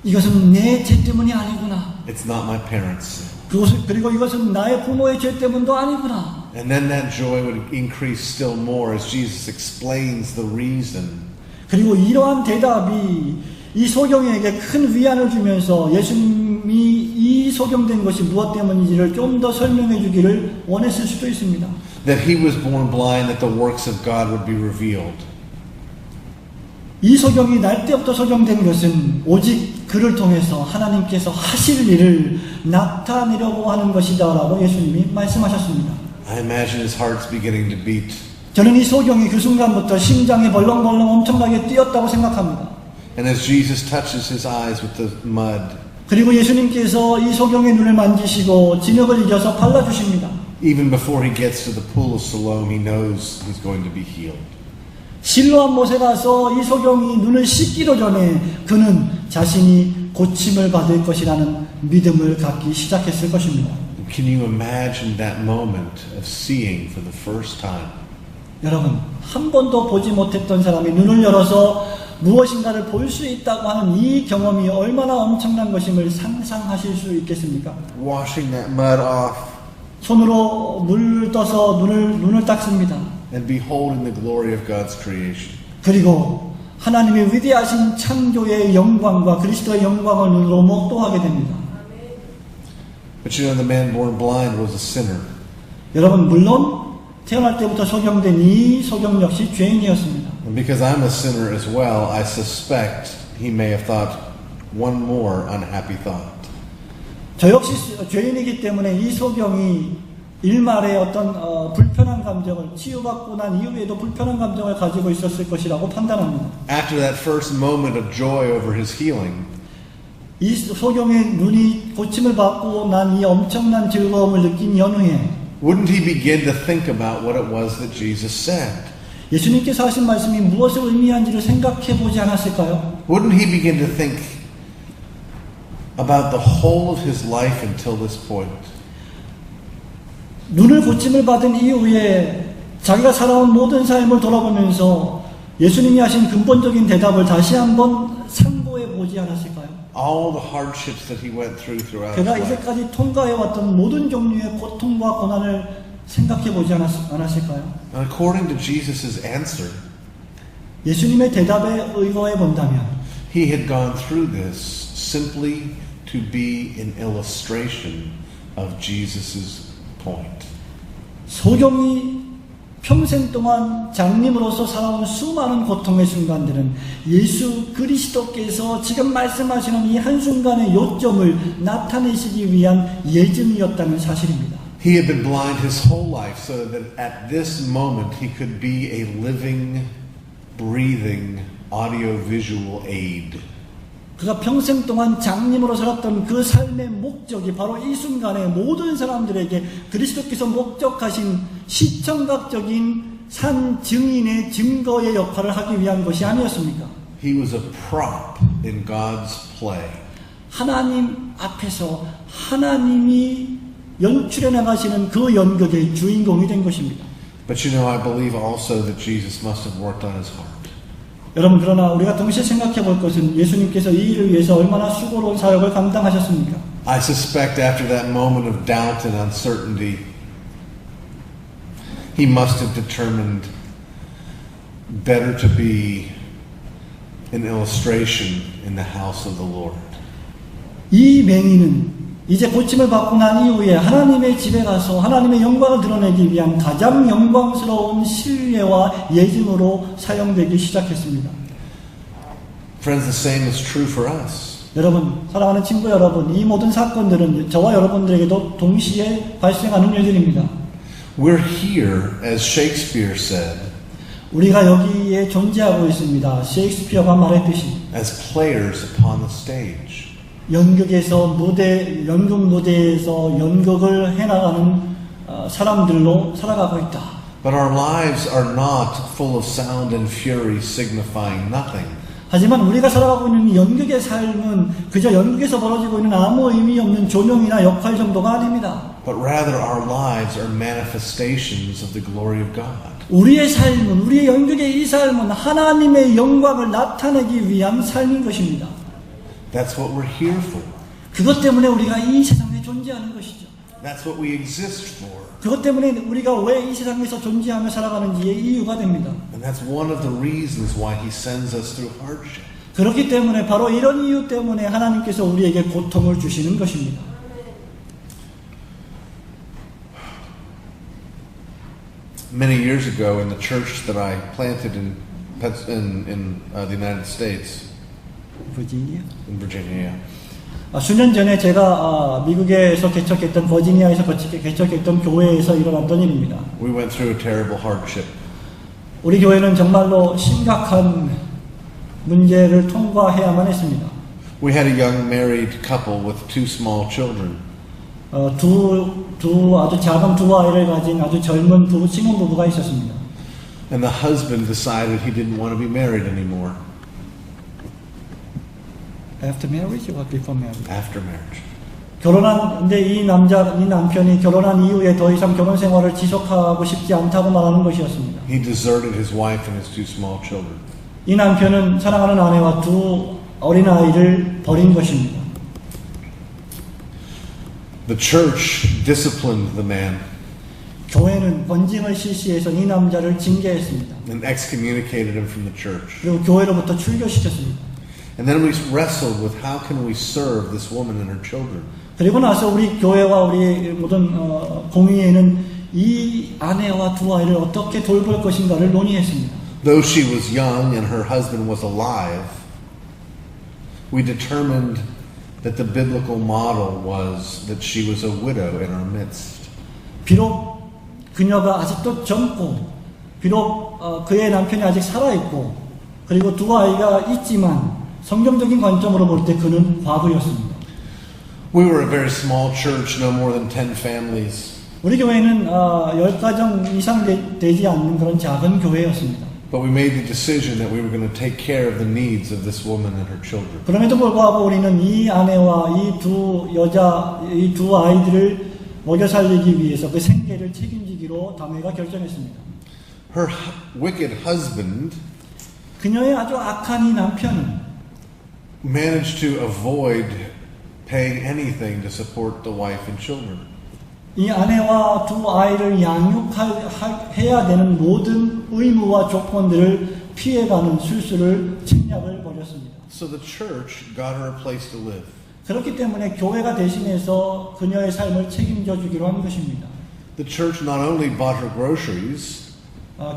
이것은 내 죄 때문이 아니구나. It's not my parents' sin. 그리고 이것은 나의 부모의 죄 때문도 아니구나. And then that joy would increase still more as Jesus explains the reason. 그리고 이러한 대답이 이 소경에게 큰 위안을 주면서 예수님이 이 소경된 것이 무엇 때문인지를 좀 더 설명해 주기를 원했을 수도 있습니다. That he was born blind, that the works of God would be revealed. 이 소경이 날 때부터 소경된 것은 오직 그를 통해서 하나님께서 하실 일을 나타내려고 하는 것이다라고 예수님이 말씀하셨습니다. I imagine his heart's beginning to beat. 저는 이 소경이 그 순간부터 심장이 벌렁벌렁 엄청나게 뛰었다고 생각합니다. And as Jesus touches his eyes with the mud, 그리고 예수님께서 이 소경의 눈을 만지시고 진흙을 이겨서 발라주십니다. even before he gets to the pool of Siloam, he knows he's going to be healed. 실로암 못에 가서 이 소경이 눈을 씻기도 전에 그는 자신이 고침을 받을 것이라는 믿음을 갖기 시작했을 것입니다. Can you imagine that moment of seeing for the first time? 여러분, 한 번도 보지 못했던 사람이 눈을 열어서 무엇인가를 볼 수 있다고 하는 이 경험이 얼마나 엄청난 것임을 상상하실 수 있겠습니까? Washing that mud off 손으로 물 떠서 눈을 닦습니다. and beholding the glory of God's creation. 그리고 하나님의 위대하신 창조의 영광과 그리스도의 영광을 눈으로 목도하게 됩니다. But you know, the man born blind was a sinner. 여러분, 물론 태어날 때부터 소경된 이 소경 역시 죄인이었습니다. And because I'm a sinner as well, I suspect he may have thought one more unhappy thought. 저 역시 죄인이기 때문에 이 소경이 일말의 어떤 불편한 감정을 치유받고 난 이후에도 불편한 감정을 가지고 있었을 것이라고 판단합니다. After that first moment of joy over his healing, 이 소경의 눈이 고침을 받고 난 이 엄청난 즐거움을 느낀 연후에 wouldn't he begin to think about what it was that Jesus said? 예수님께서 하신 말씀이 무엇을 의미한지를 생각해 보지 않았을까요? Wouldn't he begin to think about the whole of his life until this point? 눈을 고침을 받은 이후에 자기가 살아온 모든 삶을 돌아보면서 예수님이 하신 근본적인 대답을 다시 한번 상고해 보지 않았을까요? All the hardships that he went throughout his 그가 life. 이제까지 통과해왔던 모든 종류의 고통과 고난을 생각해 보지 않았을까요? And according to Jesus' answer, 예수님의 대답에 의거해 본다면 he had gone through this simply to be an illustration of Jesus' point. 소경이 평생 동안 장님으로서 살아온 수많은 고통의 순간들은 예수 그리스도께서 지금 말씀하시는 이 한순간의 요점을 나타내시기 위한 예증이었다는 사실입니다. He had been blind his whole life so that at this moment he could be a living, breathing, audio-visual aid. 그가 평생 동안 장님으로 살았던 그 삶의 목적이 바로 이 순간에 모든 사람들에게 그리스도께서 목적하신 시청각적인 산 증인의 증거의 역할을 하기 위한 것이 아니었습니까? He was a prop in God's play. 하나님 앞에서 하나님이 연출해 나가시는 그 연극의 주인공이 된 것입니다. But you know, I believe also that Jesus must have worked on his heart. 여러분, 그러나 우리가 동시에 생각해 볼 것은 예수님께서 이 일을 위해서 얼마나 수고로운 사역을 감당하셨습니까? I suspect after that moment of doubt and uncertainty, he must have determined better to be an illustration in the house of the Lord. 이 맹인은 이제 고침을 받고 난 이후에 하나님의 집에 가서 하나님의 영광을 드러내기 위한 가장 영광스러운 신뢰와 예증으로 사용되기 시작했습니다. Friends, the same is true for us. 여러분, 사랑하는 친구 여러분, 이 모든 사건들은 저와 여러분들에게도 동시에 발생하는 일들입니다. We're here, as Shakespeare said, 우리가 여기에 존재하고 있습니다. 셰익스피어가 말했듯이 as players upon the stage. 연극에서 연극 무대에서 연극을 해나가는 사람들로 살아가고 있다. But our lives are not full of sound and fury signifying nothing. 하지만 우리가 살아가고 있는 연극의 삶은 그저 연극에서 벌어지고 있는 아무 의미 없는 조명이나 역할 정도가 아닙니다. But rather our lives are manifestations of the glory of God. 우리의 삶은, 우리의 연극의 이 삶은 하나님의 영광을 나타내기 위한 삶인 것입니다. That's what we're here for. 그것 때문에 우리가 이 세상에 존재하는 것이죠. That's what we exist for. 그것 때문에 우리가 왜 이 세상에서 존재하며 살아가는지의 이유가 됩니다. And that's one of the reasons why he sends us through hardship. 그렇기 때문에 바로 이런 이유 때문에 하나님께서 우리에게 고통을 주시는 것입니다. Many years ago in the church that I planted in the United States, 버지니아? in Virginia, 수년 전에 제가 미국에서 개척했던 버지니아에서 개척했던 교회에서 일어났던 일입니다. we went through a terrible hardship. 우리 교회는 정말로 심각한 문제를 통과해야만 했습니다. We had a young married couple with two small children. 아주 작은 두 아이를 가진 아주 젊은 신혼부부가 있었습니다. And the husband decided he didn't want to be married anymore. After marriage or before marriage? After marriage. 근데 이 남편이 결혼한 이후에 더 이상 결혼 생활을 지속하고 싶지 않다고 말하는 것이었습니다. He deserted his wife and his two small children. 이 남편은 사랑하는 아내와 두 어린아이를 버린 것입니다. The church disciplined the man 교회는 번징을 실시해서 이 남자를 징계했습니다. and excommunicated him from the church. 그리고 교회로부터 출교시켰습니다. And then we wrestled with how can we serve this woman and her children. 그리고 나서 우리 교회와 우리 모든 공의회는 이 아내와 두 아이를 어떻게 돌볼 것인가를 논의했습니다. Though she was young and her husband was alive, we determined that the biblical model was that she was a widow in our midst. 비록 그녀가 아직도 젊고 비록 그의 남편이 아직 살아있고 그리고 두 아이가 있지만 성경적인 관점으로 볼 때 그는 과부였습니다. We were a very small church, no more than 10 families. 우리 교회는 10가정 이상 되지 않는 그런 작은 교회였습니다. But we made the decision that we were going to take care of the needs of this woman and her children. 그럼에도 불구하고 우리는 이 아내와 이 두 아이들을 먹여 살리기 위해서 그 생계를 책임지기로 담회가 결정했습니다. Her wicked husband 그녀의 아주 악한 이 남편은 managed to avoid paying anything to support the wife and children. 이 아내와 두 아이를 양육해야 되는 모든 의무와 조건들을 피해가는 술수를 책략을 벌였습니다. So the church got her a place to live. 그렇기 때문에 교회가 대신해서 그녀의 삶을 책임져 주기로 한 것입니다. The church not only bought her groceries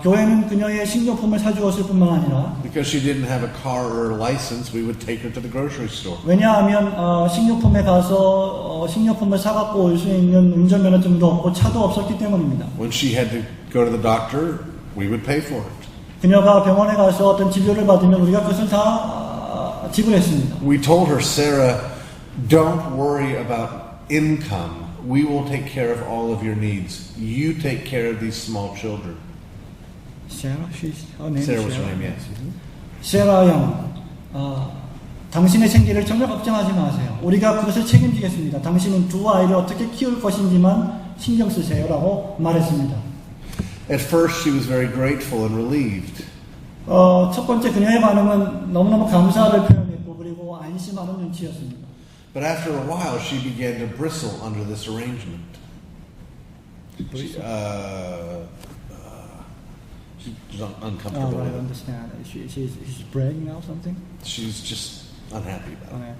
교회는 그녀의 식료품을 사주었을 뿐만 아니라 because she didn't have a car or a license, we would take her to the grocery store. 왜냐하면 식료품에 가서 식료품을 사갖고 올 수 있는 운전면허증도 없고 차도 없었기 때문입니다. When she had to go to the doctor, we would pay for it. 그녀가 병원에 가서 어떤 진료를 받으면 우리가 그것을 다 지불했습니다. We told her, Sarah, don't worry about income. We will take care of all of your needs. You take care of these small children. Sarah was her name, yes. 세라 양, 당신의 생계를 전혀 걱정하지 마세요. 우리가 그것을 책임지겠습니다. 당신은 두 아이를 어떻게 키울 것인지만 신경 쓰세요라고 말했습니다. At first, she was very grateful and relieved. 첫 번째 그녀의 반응은 너무너무 감사를 표현했고 그리고 안심하는 눈치였습니다. But after a while, she began to bristle under this arrangement. She's uncomfortable with I it. understand. She's bragging out something. She's just unhappy about it.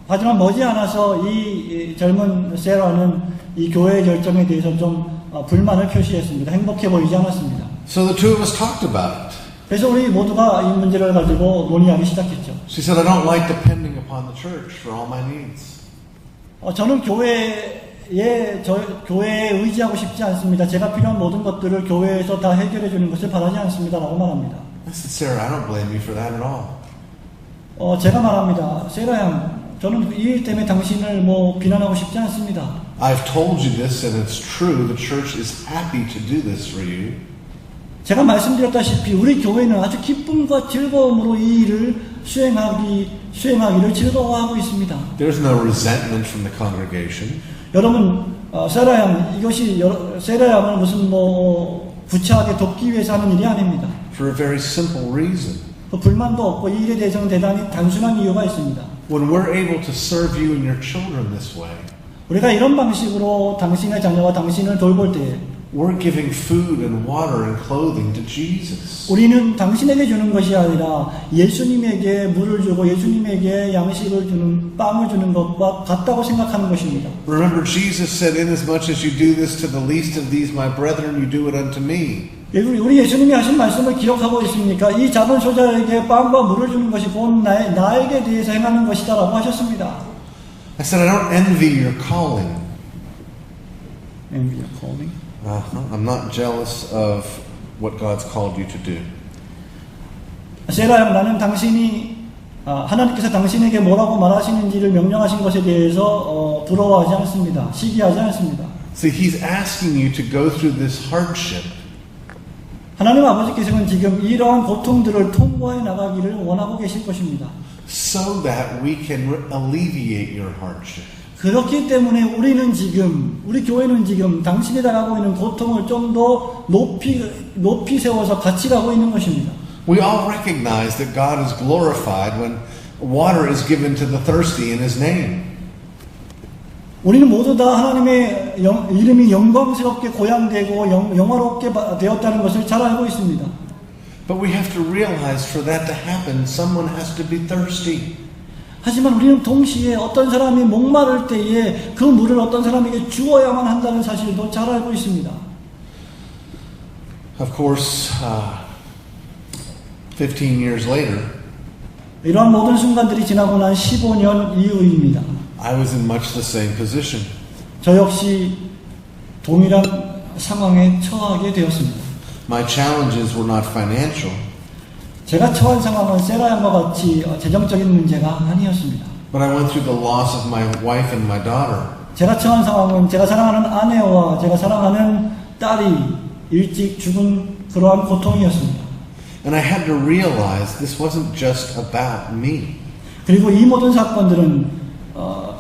하지만 머지않아서 이 젊은 세라는 이 교회의 결정에 대해서 좀 불만을 표시했습니다. 행복해 보이지 않았습니다. So the two of us talked about it. 그래서 우리 모두가 이 문제를 가지고 논의하기 시작했죠. She said, I don't like depending upon the church for all my needs. 저는 교회에 의지하고 싶지 않습니다. 제가 필요한 모든 것들을 교회에서 다 해결해 주는 것을 바라지 않습니다라고 말합니다. I said, Sarah, I don't blame you for that at all. 제가 말합니다. 세라 양, 저는 이 일 때문에 당신을 비난하고 싶지 않습니다. I've told you this and it's true. The church is happy to do this for you. 제가 말씀드렸다시피 우리 교회는 아주 기쁨과 즐거움으로 이 일을 수행하기를 즐거워하고 있습니다. There's no resentment from the congregation. 여러분, 세라 양, 이것이 세라 양을 무슨 구차하게 돕기 위해서 하는 일이 아닙니다. For a very simple reason. 불만도 없고 이 일에 대해서는 대단히 단순한 이유가 있습니다. When we're able to serve you and your children this way, 우리가 이런 방식으로 당신의 자녀와 당신을 돌볼 때 we're giving food and water and clothing to Jesus. 우리는 당신에게 주는 것이 아니라 예수님에게 물을 주고 예수님에게 양식을 주는 빵을 주는 것과 같다고 생각하는 것입니다. Remember, Jesus said, "Inasmuch as you do this to the least of these, my brethren, you do it unto me." 우리 예수님이 하신 말씀을 기억하고 있습니까? 이 작은 소자에게 빵과 물을 주는 것이 곧 나에게 대해서 행하는 것이다라고 하셨습니다. I said, I don't envy your calling. Envy your calling? I'm not jealous of what God's called you to do. 세라 양, 나는 당신이 하나님께서 당신에게 뭐라고 말하시는지를 명령하신 것에 대해서 부러워하지 않습니다. 시기하지 않습니다. See, He's asking you to go through this hardship. 하나님 아버지께서는 지금 이러한 고통들을 통과해 나가기를 원하고 계실 것입니다. So that we can alleviate your hardship. 그렇기 때문에 우리 교회는 지금 당신이 당하고 있는 고통을 좀 더 높이 세워서 같이 가고 있는 것입니다. We all recognize that God is glorified when water is given to the thirsty in His name. 우리는 모두 다 하나님의 이름이 영광스럽게 고양되고 영화롭게 되었다는 것을 잘 알고 있습니다. But we have to realize for that to happen, someone has to be thirsty. 하지만 우리는 동시에 어떤 사람이 목마를 때에 그 물을 어떤 사람에게 주어야만 한다는 사실도 잘 알고 있습니다. Of course, 15 years later, 이러한 모든 순간들이 지나고 난 15년 이후입니다. I was in much the same position. 저 역시 동일한 상황에 처하게 되었습니다. My challenges were not financial, 제가 처한 상황은 세라 양과 같이 재정적인 문제가 아니었습니다. but I went through the loss of my wife and my daughter. 제가 처한 상황은 제가 사랑하는 아내와 제가 사랑하는 딸이 일찍 죽은 그러한 고통이었습니다. And I had to realize this wasn't just about me. 그리고 이 모든 사건들은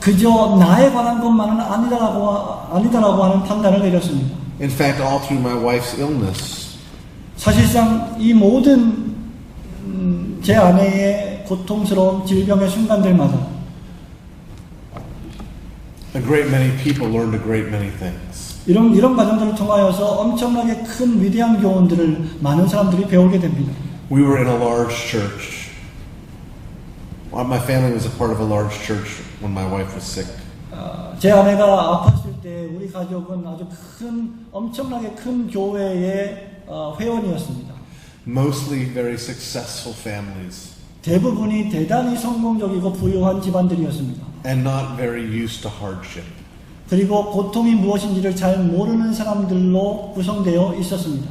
그저 나에 관한 것만은 아니다라고 하는 판단을 내렸습니다. In fact, all through my wife's illness, 사실상 이 모든 제 아내의 고통스러운 질병의 순간들마다 a great many people learned a great many things. 이런 과정들을 통하여서 엄청나게 큰 위대한 교훈들을 많은 사람들이 배우게 됩니다. We were in a large church. My family was a part of a large church when my wife was sick. 제 아내가 아팠을 때 우리 가족은 아주 엄청나게 큰 교회의 회원이었습니다. Mostly very successful families. 대부분이 대단히 성공적이고 부유한 집안들이었습니다. And not very used to hardship. 그리고 고통이 무엇인지를 잘 모르는 사람들로 구성되어 있었습니다.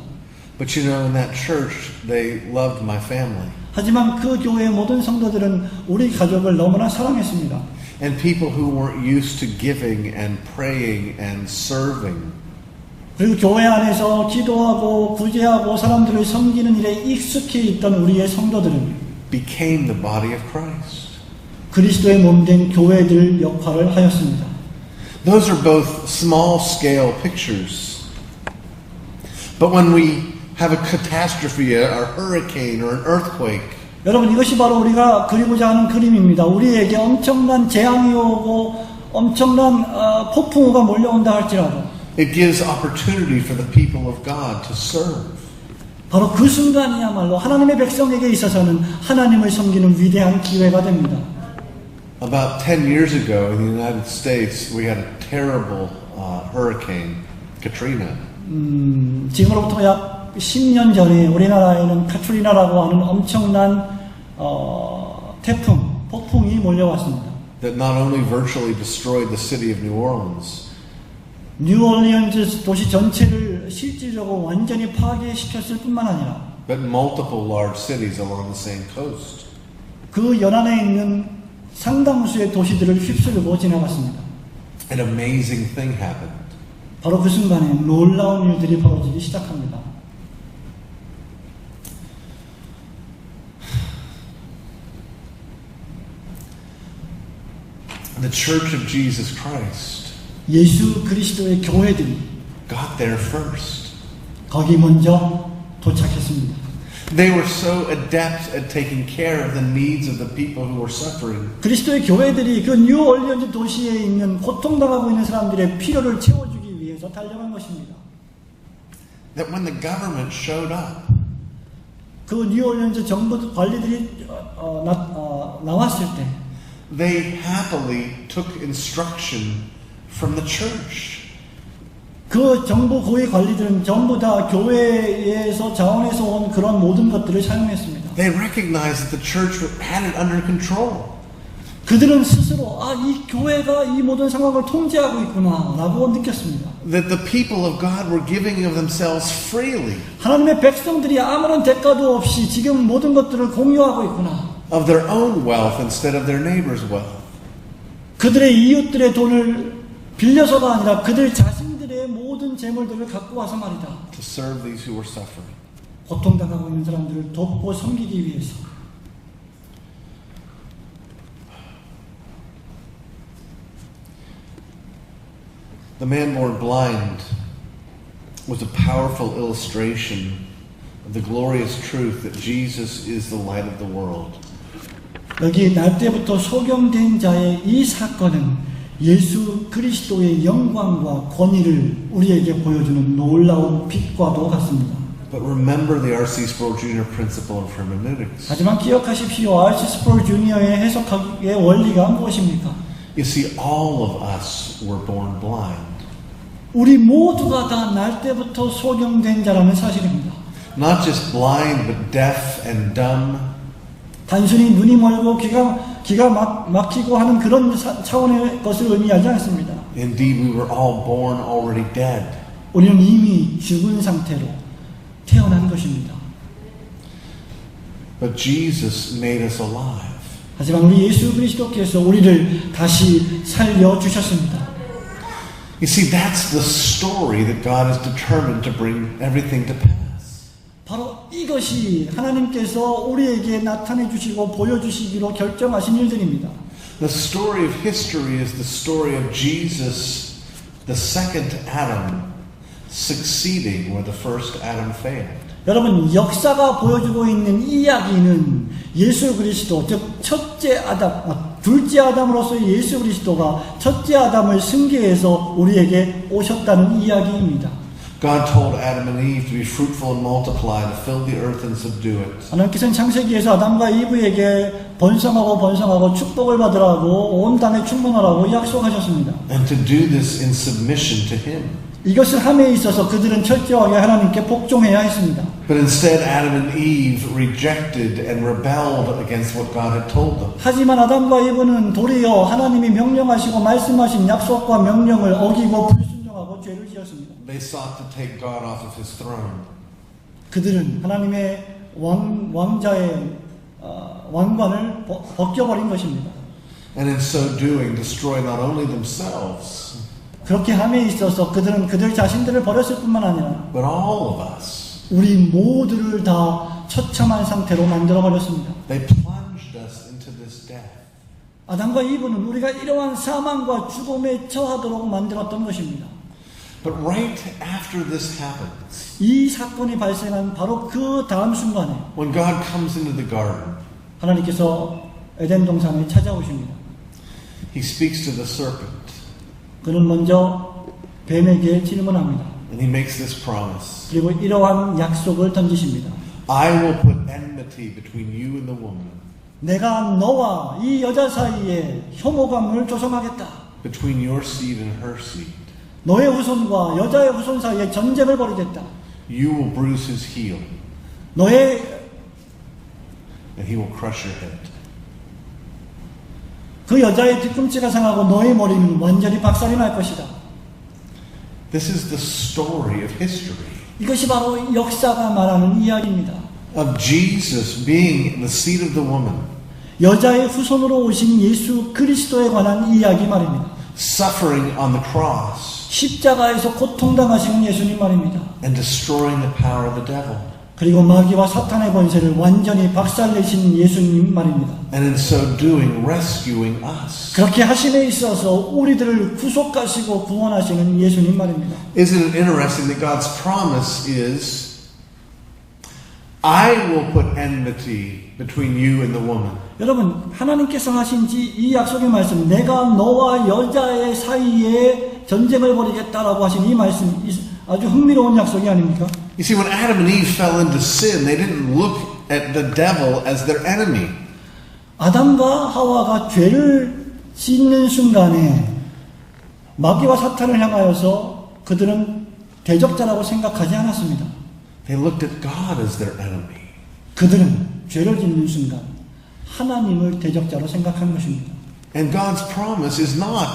But you know, in that church, they loved my family. 하지만 그 교회의 모든 성도들은 우리 가족을 너무나 사랑했습니다. And people who weren't used to giving and praying and serving. 그리고 교회 안에서 기도하고 구제하고 사람들을 섬기는 일에 익숙해 있던 우리의 성도들은 became the body of Christ. 그리스도의 몸된 교회들 역할을 하였습니다. Those are both small scale pictures. But when we have a catastrophe, a hurricane or an earthquake, 여러분, 이것이 바로 우리가 그리고자 하는 그림입니다. 우리에게 엄청난 재앙이 오고 엄청난 폭풍우가 몰려온다 할지라도 it gives opportunity for the people of God to serve. 바로 그 순간이야말로 하나님의 백성에게 있어서는 하나님을 섬기는 위대한 기회가 됩니다. About 10 years ago in the United States, we had a terrible hurricane, Katrina. 지금으로부터 약 10년 전에 우리나라에는 카트리나라고 하는 엄청난 폭풍이 몰려왔습니다. That not only virtually destroyed the city of New Orleans, 뉴올리언즈 도시 전체를 실질적으로 완전히 파괴시켰을 뿐만 아니라 but multiple large cities along the same coast. 그 연안에 있는 상당수의 도시들을 휩쓸고 지나갔습니다. An amazing thing happened. 바로 그 순간에 놀라운 일들이 벌어지기 시작합니다. The Church of Jesus Christ 예수 그리스도의 교회들이 got there first. 거기 먼저 도착했습니다. They were so adept at taking care of the needs of the people who were suffering. 그리스도의 교회들이 그 뉴올리언즈 도시에 있는 고통당하고 있는 사람들의 필요를 채워주기 위해서 달려간 것입니다. That when the government showed up, 그 뉴올리언즈 정부 관리들이 나왔을 때 they happily took instruction from the church. 그 정부 고위 관리들은 전부 다 교회에서 자원에서 온 그런 모든 것들을 사용했습니다. They recognized that the church had it under control. 그들은 스스로 이 교회가 이 모든 상황을 통제하고 있구나라고 느꼈습니다. That the people of God were giving of themselves freely. 하나님의 백성들이 아무런 대가도 없이 지금 모든 것들을 공유하고 있구나. Of their own wealth instead of their neighbor's wealth. 그들의 이웃들의 돈을 빌려서가 아니라 그들 자신들의 모든 재물들을 갖고 와서 말이다. To serve these who were suffering. 고통당하고 있는 사람들을 돕고 섬기기 위해서. The man born blind was a powerful illustration of the glorious truth that Jesus is the light of the world. 여기 날 때부터 소경된 자의 이 사건은 예수 그리스도의 영광과 권위를 우리에게 보여주는 놀라운 빛과도 같습니다. But remember the R.C. Sproul Jr. principle of hermeneutics. 하지만 기억하십시오. R.C. 스프롤 주니어의 해석의 원리가 무엇입니까? You see, all of us were born blind. 우리 모두가 다 날 때부터 소경된 자라는 사실입니다. Not just blind, but deaf and dumb. 단순히 눈이 멀고 귀가 막히고 하는 그런 차원의 것을 의미하지 않습니다. Indeed, we were all born already dead. 우리는 이미 죽은 상태로 태어난 것입니다. But Jesus made us alive. 하지만 우리 예수 그리스도께서 우리를 다시 살려주셨습니다. You see, that's the story that God is determined to bring everything to pass. 바로 이것이 하나님께서 우리에게 나타내 주시고 보여주시기로 결정하신 일들입니다. The story of history is the story of Jesus, the second Adam, succeeding where the first Adam failed. 여러분, 역사가 보여주고 있는 이야기는 예수 그리스도, 즉 둘째 아담으로서의 예수 그리스도가 첫째 아담을 승계해서 우리에게 오셨다는 이야기입니다. God told Adam and Eve to be fruitful and multiply, to fill the earth and subdue it. 하나님께서는 창세기에서 아담과 이브에게 번성하고 축복을 받으라고 온 땅에 충만하라고 약속하셨습니다. And to do this in submission to Him. 이것을 함에 있어서 그들은 철저하게 하나님께 복종해야 했습니다. But instead, Adam and Eve rejected and rebelled against what God had told them. 하지만 아담과 이브는 도리어 하나님이 명령하시고 말씀하신 약속과 명령을 어기고 불순종하고 죄를 지었습니다. They sought to take God off of His throne. 그들은 하나님의 왕자의 왕관을 벗겨버린 것입니다. And in so doing, destroy not only themselves, 그렇게 함에 있어서 그들은 그들 자신들을 버렸을 뿐만 아니라 but all of us. 우리 모두를 다 처참한 상태로 만들어버렸습니다. They plunged us into this death. 아담과 이브는 우리가 이러한 사망과 죽음에 처하도록 만들었던 것입니다. But right after this happens, 이 사건이 발생한 바로 그 다음 순간에 when God comes into the garden, 하나님께서 에덴 동산에 찾아오십니다. He speaks to the serpent, 그는 먼저 뱀에게 질문합니다. and He makes this promise. 그리고 이러한 약속을 던지십니다. I will put enmity between you and the woman, 내가 너와 이 여자 사이에 혐오감을 조성하겠다. between your seed and her seed. 너의 후손과 여자의 후손 사이에 전쟁을 벌이겠다. You will bruise his heel, 너의 and he will crush your head. 그 여자의 뒤꿈치가 상하고 너의 머리는 완전히 박살이 날 것이다. This is the story of history. 이것이 바로 역사가 말하는 이야기입니다. Of Jesus being the seed of the woman, 여자의 후손으로 오신 예수 그리스도에 관한 이야기 말입니다. suffering on the cross, 십자가에서 고통당하시는 예수님 말입니다. and destroying the power of the devil. 그리고 마귀와 사탄의 권세를 완전히 박살내신 예수님 말입니다. And in so doing, rescuing us. 그렇게 하심에 있어서 우리들을 구속하시고 구원하시는 예수님 말입니다. Isn't it interesting that God's promise is, I will put enmity between you and the woman. 여러분, 하나님께서 하신 이 약속의 말씀, 내가 너와 여자의 사이에 전쟁을 벌이겠다라고 하신 이 말씀, 아주 흥미로운 약속이 아닙니까? You see, when Adam and Eve fell into sin, they didn't look at the devil as their enemy. 아담과 하와가 죄를 짓는 순간에 마귀와 사탄을 향하여서 그들은 대적자라고 생각하지 않았습니다. They looked at God as their enemy. 그들은 죄를 짓는 순간 하나님을 대적자로 생각한 것입니다. And God's promise is not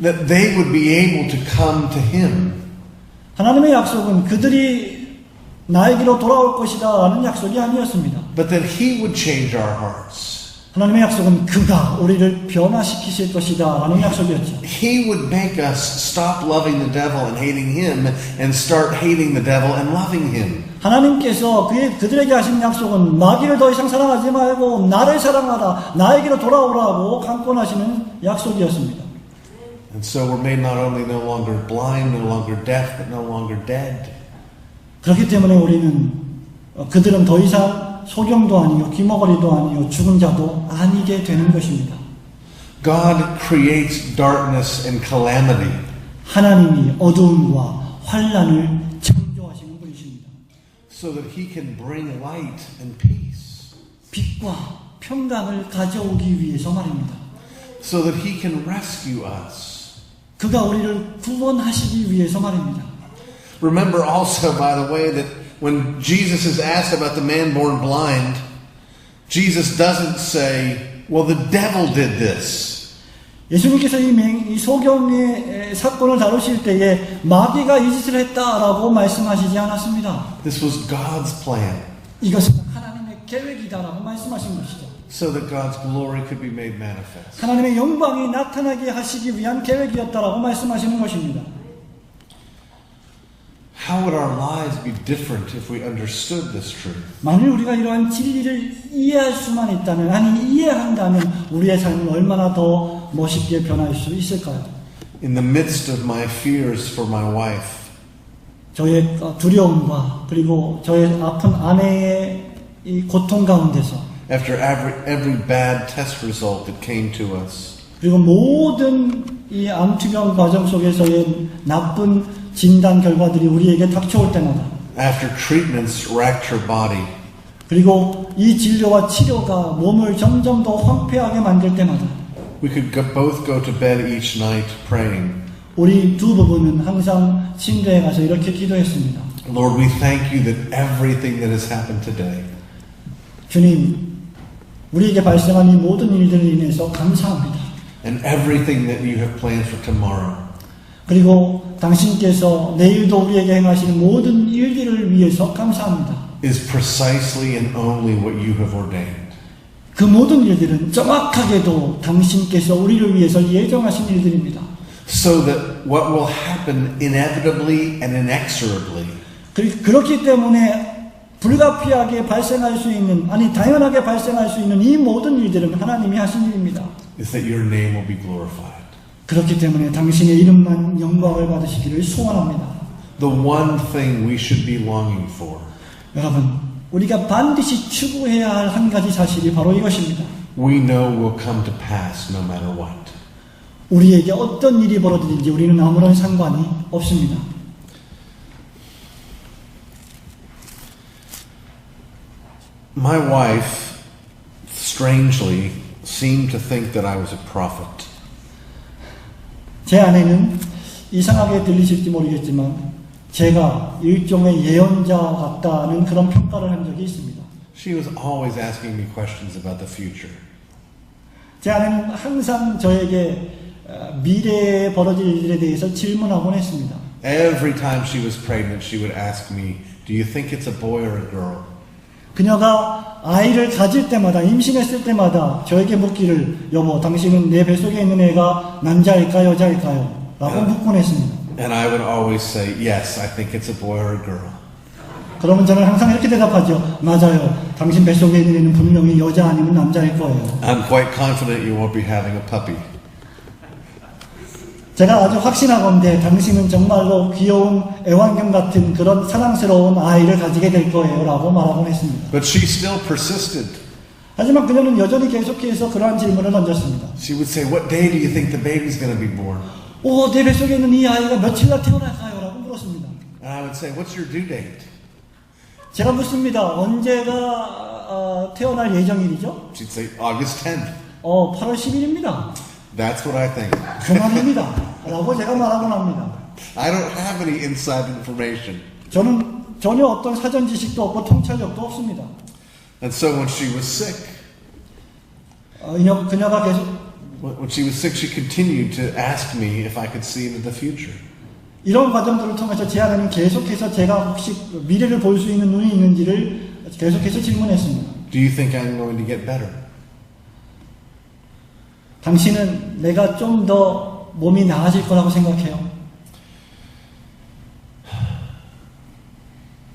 that they would be able to come to Him. 하나님의 약속은 그들이 나에게로 돌아올 것이다 라는 약속이 아니었습니다. But that He would change our hearts. 하나님의 약속은 그가 우리를 변화시키실 것이다 라는 약속이었죠. He would make us stop loving the devil and hating Him and start hating the devil and loving Him. 하나님께서 그들에게 하신 약속은 마귀를 더 이상 사랑하지 말고 나를 사랑하라, 나에게로 돌아오라고 강권하시는 약속이었습니다. And so we're made not only no longer blind, no longer deaf, but no longer dead. 그렇기 때문에 우리는 그들은 더 이상 소경도 아니요 귀머거리도 아니요 죽은 자도 아니게 되는 것입니다. God creates darkness and calamity 하나님이 어두움과 환란을 창조하시는 분이십니다. so that He can bring light and peace. 빛과 평강을 가져오기 위해서 말입니다. So that He can rescue us. 그가 우리를 구원하시기 위해서 말입니다. Remember also, by the way, that when Jesus is asked about the man born blind, Jesus doesn't say, well, the devil did this. 예수님께서 이 소경의 사건을 다루실 때에 마귀가 이 짓을 했다라고 말씀하시지 않았습니다. This was God's plan. 이것은 하나님의 계획이다라고 말씀하신 것이죠. So that God's glory could be made manifest. 하나님의 영광이 나타나게 하시기 위한 계획이었다라고 말씀하시는 것입니다. How would our lives be different if we understood this truth? 만일 우리가 이러한 진리를 이해할 수만 있다면, 아니 이해한다면 우리의 삶은 얼마나 더 멋있게 변할 수 있을까요? In the midst of my fears for my wife, 저의 두려움과 그리고 저의 아픈 아내의 이 고통 가운데서, after every bad test result that came to us, 그리고 모든 이 암투병 과정 속에서의 나쁜 진단 결과들이 우리에게 닥쳐올 때마다, after treatments wrecked her body, 그리고 이 진료와 치료가 몸을 점점 더 황폐하게 만들 때마다 we could both go to bed each night praying, 우리 두 부부는 항상 침대에 가서 이렇게 기도했습니다. Lord, we thank you that everything that has happened today 주님, 우리에게 발생한 이 모든 일들을 인해서 감사합니다. and everything that you have planned for tomorrow 그리고 당신께서 내일도 우리에게 행하시는 모든 일들을 위해서 감사합니다. is precisely and only what you have ordained. 그 모든 일들은 정확하게도 당신께서 우리를 위해서 예정하신 일들입니다. So that what will happen inevitably and inexorably 그렇기 때문에 불가피하게 발생할 수 있는, 아니 당연하게 발생할 수 있는 이 모든 일들은 하나님이 하신 일입니다. is that your name will be glorified. 그렇기 때문에 당신의 이름만 영광을 받으시기를 소원합니다. The one thing we should be longing for 여러분, 우리가 반드시 추구해야 할 한 가지 사실이 바로 이것입니다. we know will come to pass no matter what. 우리에게 어떤 일이 벌어지든지 우리는 아무런 상관이 없습니다. My wife, strangely, seemed to think that I was a prophet. 제 아내는 이상하게 들리실지 모르겠지만 제가 일종의 예언자 같다는 그런 평가를 한 적이 있습니다. She was always asking me questions about the future. 제 아내는 항상 저에게 미래에 벌어질 일들에 대해서 질문하곤 했습니다. Every time she was pregnant, she would ask me, do you think it's a boy or a girl? 그녀가 아이를 가질 때마다, 임신했을 때마다 저에게 묻기를, 여보, 당신은 내 뱃속에 있는 애가 남자일까 여자일까요? 라고 묻곤 했습니다. And I would always say, yes, I think it's a boy or a girl. 그러면 저는 항상 이렇게 대답하죠. 맞아요. 당신 뱃속에 있는 애는 분명히 여자 아니면 남자일 거예요. I'm quite confident you won't be having a puppy. 제가 아주 확신하건대 당신은 정말로 귀여운 애완견 같은 그런 사랑스러운 아이를 가지게 될 거예요 라고 말하곤 했습니다. But she still persisted. 하지만 그녀는 여전히 계속해서 그러한 질문을 던졌습니다. She would say, what day do you think the baby's going to be born? 내 뱃속에 있는 이 아이가 며칠 날 태어날까요? 라고 물었습니다. And I would say, what's your due date? 제가 묻습니다. 언제가 태어날 예정일이죠? She'd say, August 10th. 8월 10일입니다. That's what I think. 그 말입니다. 라고 제가 말하곤 합니다. I don't have any inside information. 저는 전혀 어떤 사전 지식도 없고 통찰력도 없습니다. And so when she was sick, 그녀가 계속 when she was sick, she continued to ask me if I could see into the future. 이런 과정들을 통해서 제 아내는 계속해서 제가 혹시 미래를 볼 수 있는 눈이 있는지를 계속해서 질문했습니다. Do you think I'm going to get better? 당신은 내가 좀 더 몸이 나아질 거라고 생각해요?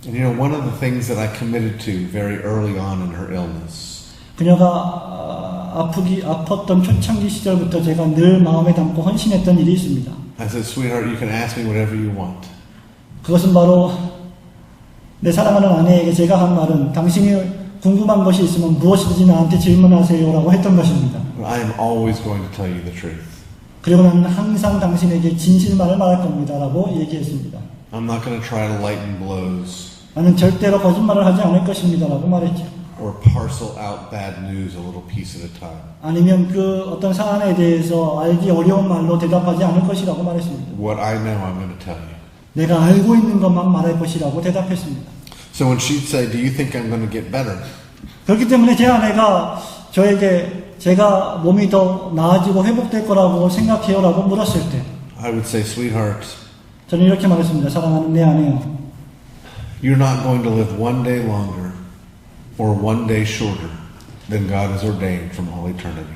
And you know, one of the things that I committed to very early on in her illness 그녀가 아팠던 초창기 시절부터 제가 늘 마음에 담고 헌신했던 일이 있습니다. I said, sweetheart, you can ask me whatever you want. 그것은 바로 내 사랑하는 아내에게 제가 한 말은 당신이 궁금한 것이 있으면 무엇이든지 나한테 질문하세요라고 했던 것입니다. I am always going to tell you the truth. 그리고 나는 항상 당신에게 진실만을 말할 겁니다라고 얘기했습니다. I'm not going to try to lighten blows 나는 절대로 거짓말을 하지 않을 것입니다라고 말했죠. or parcel out bad news a little piece at a time. 아니면 그 어떤 사안에 대해서 알기 어려운 말로 대답하지 않을 것이라고 말했습니다. What I know, I'm going to tell you. 내가 알고 있는 것만 말할 것이라고 대답했습니다. So when she'd say, do you think I'm going to get better? 그렇기 때문에 제 아내가 저에게 제가 몸이 더 나아지고 회복될 거라고 생각해요라고 물었을 때 I would say, sweetheart, 저는 이렇게 말했습니다. 사랑하는 내 아내요. you're not going to live one day longer or one day shorter than God has ordained from all eternity.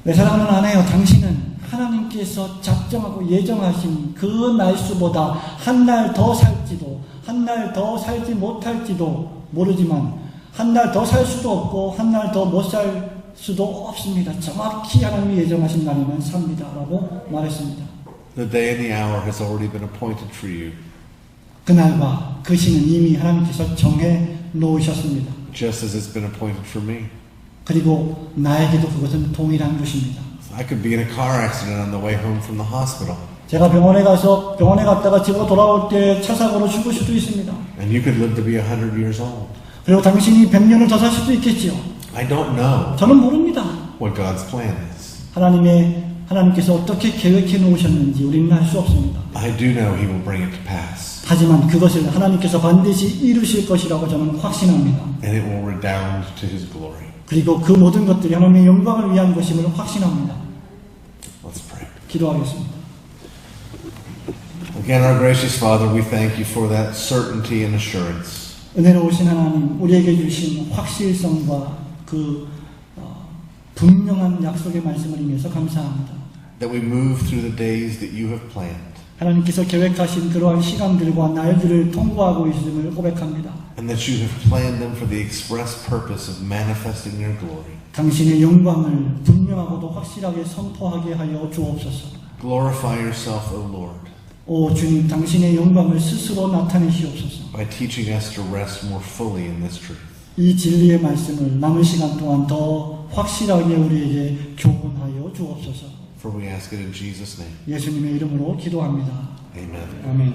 내 사랑하는 아내요. 당신은 하나님께서 작정하고 예정하신 그 날수보다 한 날 더 살지도 한 날 더 살지 못할지도 모르지만 한 날 더 살 수도 없고 한 날 더 못 살 수도 없습니다. 정확히 하나님이 예정하신 날이면 삽니다. 라고 말했습니다. The day and the hour has already been appointed for you, 그날과 그 시는 이미 하나님께서 정해 놓으셨습니다. just as it's been appointed for me. 그리고 나에게도 그것은 동일한 것입니다. I could be in a car accident on the way home from the hospital, 제가 병원에 갔다가 집으로 돌아올 때 차 사고로 죽을 수도 있습니다. and you could live to be 100 years old. 그리고 당신이 100년을 더 살 수도 있겠지요. I don't know 저는 모릅니다. what God's plan is. 하나님께서 어떻게 계획해 놓으셨는지 우리는 알 수 없습니다. I do know He will bring it to pass, 하지만 그것을 하나님께서 반드시 이루실 것이라고 저는 확신합니다. and it will redound to His glory. 그리고 그 모든 것들이 하나님의 영광을 위한 것임을 확신합니다. Let's pray. 기도하겠습니다. Again, our gracious Father, we thank you for that certainty and assurance. 은혜로우신 하나님, 우리에게 주신 확실성과 그 분명한 약속의 말씀을 인해서 감사합니다. That we move through the days that you have planned, 하나님께서 계획하신 그러한 시간들과 날들을 통과하고 있음을 고백합니다. and that you have planned them for the express purpose of manifesting your glory. 당신의 영광을 분명하고도 확실하게 선포하게 하여 주옵소서. Glorify yourself, O Lord, 오 주님, 당신의 영광을 스스로 나타내시옵소서. by teaching us to rest more fully in this truth. 이 진리의 말씀을 남은 시간 동안 더 확실하게 우리에게 교훈하여 주옵소서. For we ask it in Jesus' name. 예수님의 이름으로 기도합니다. Amen. 아멘.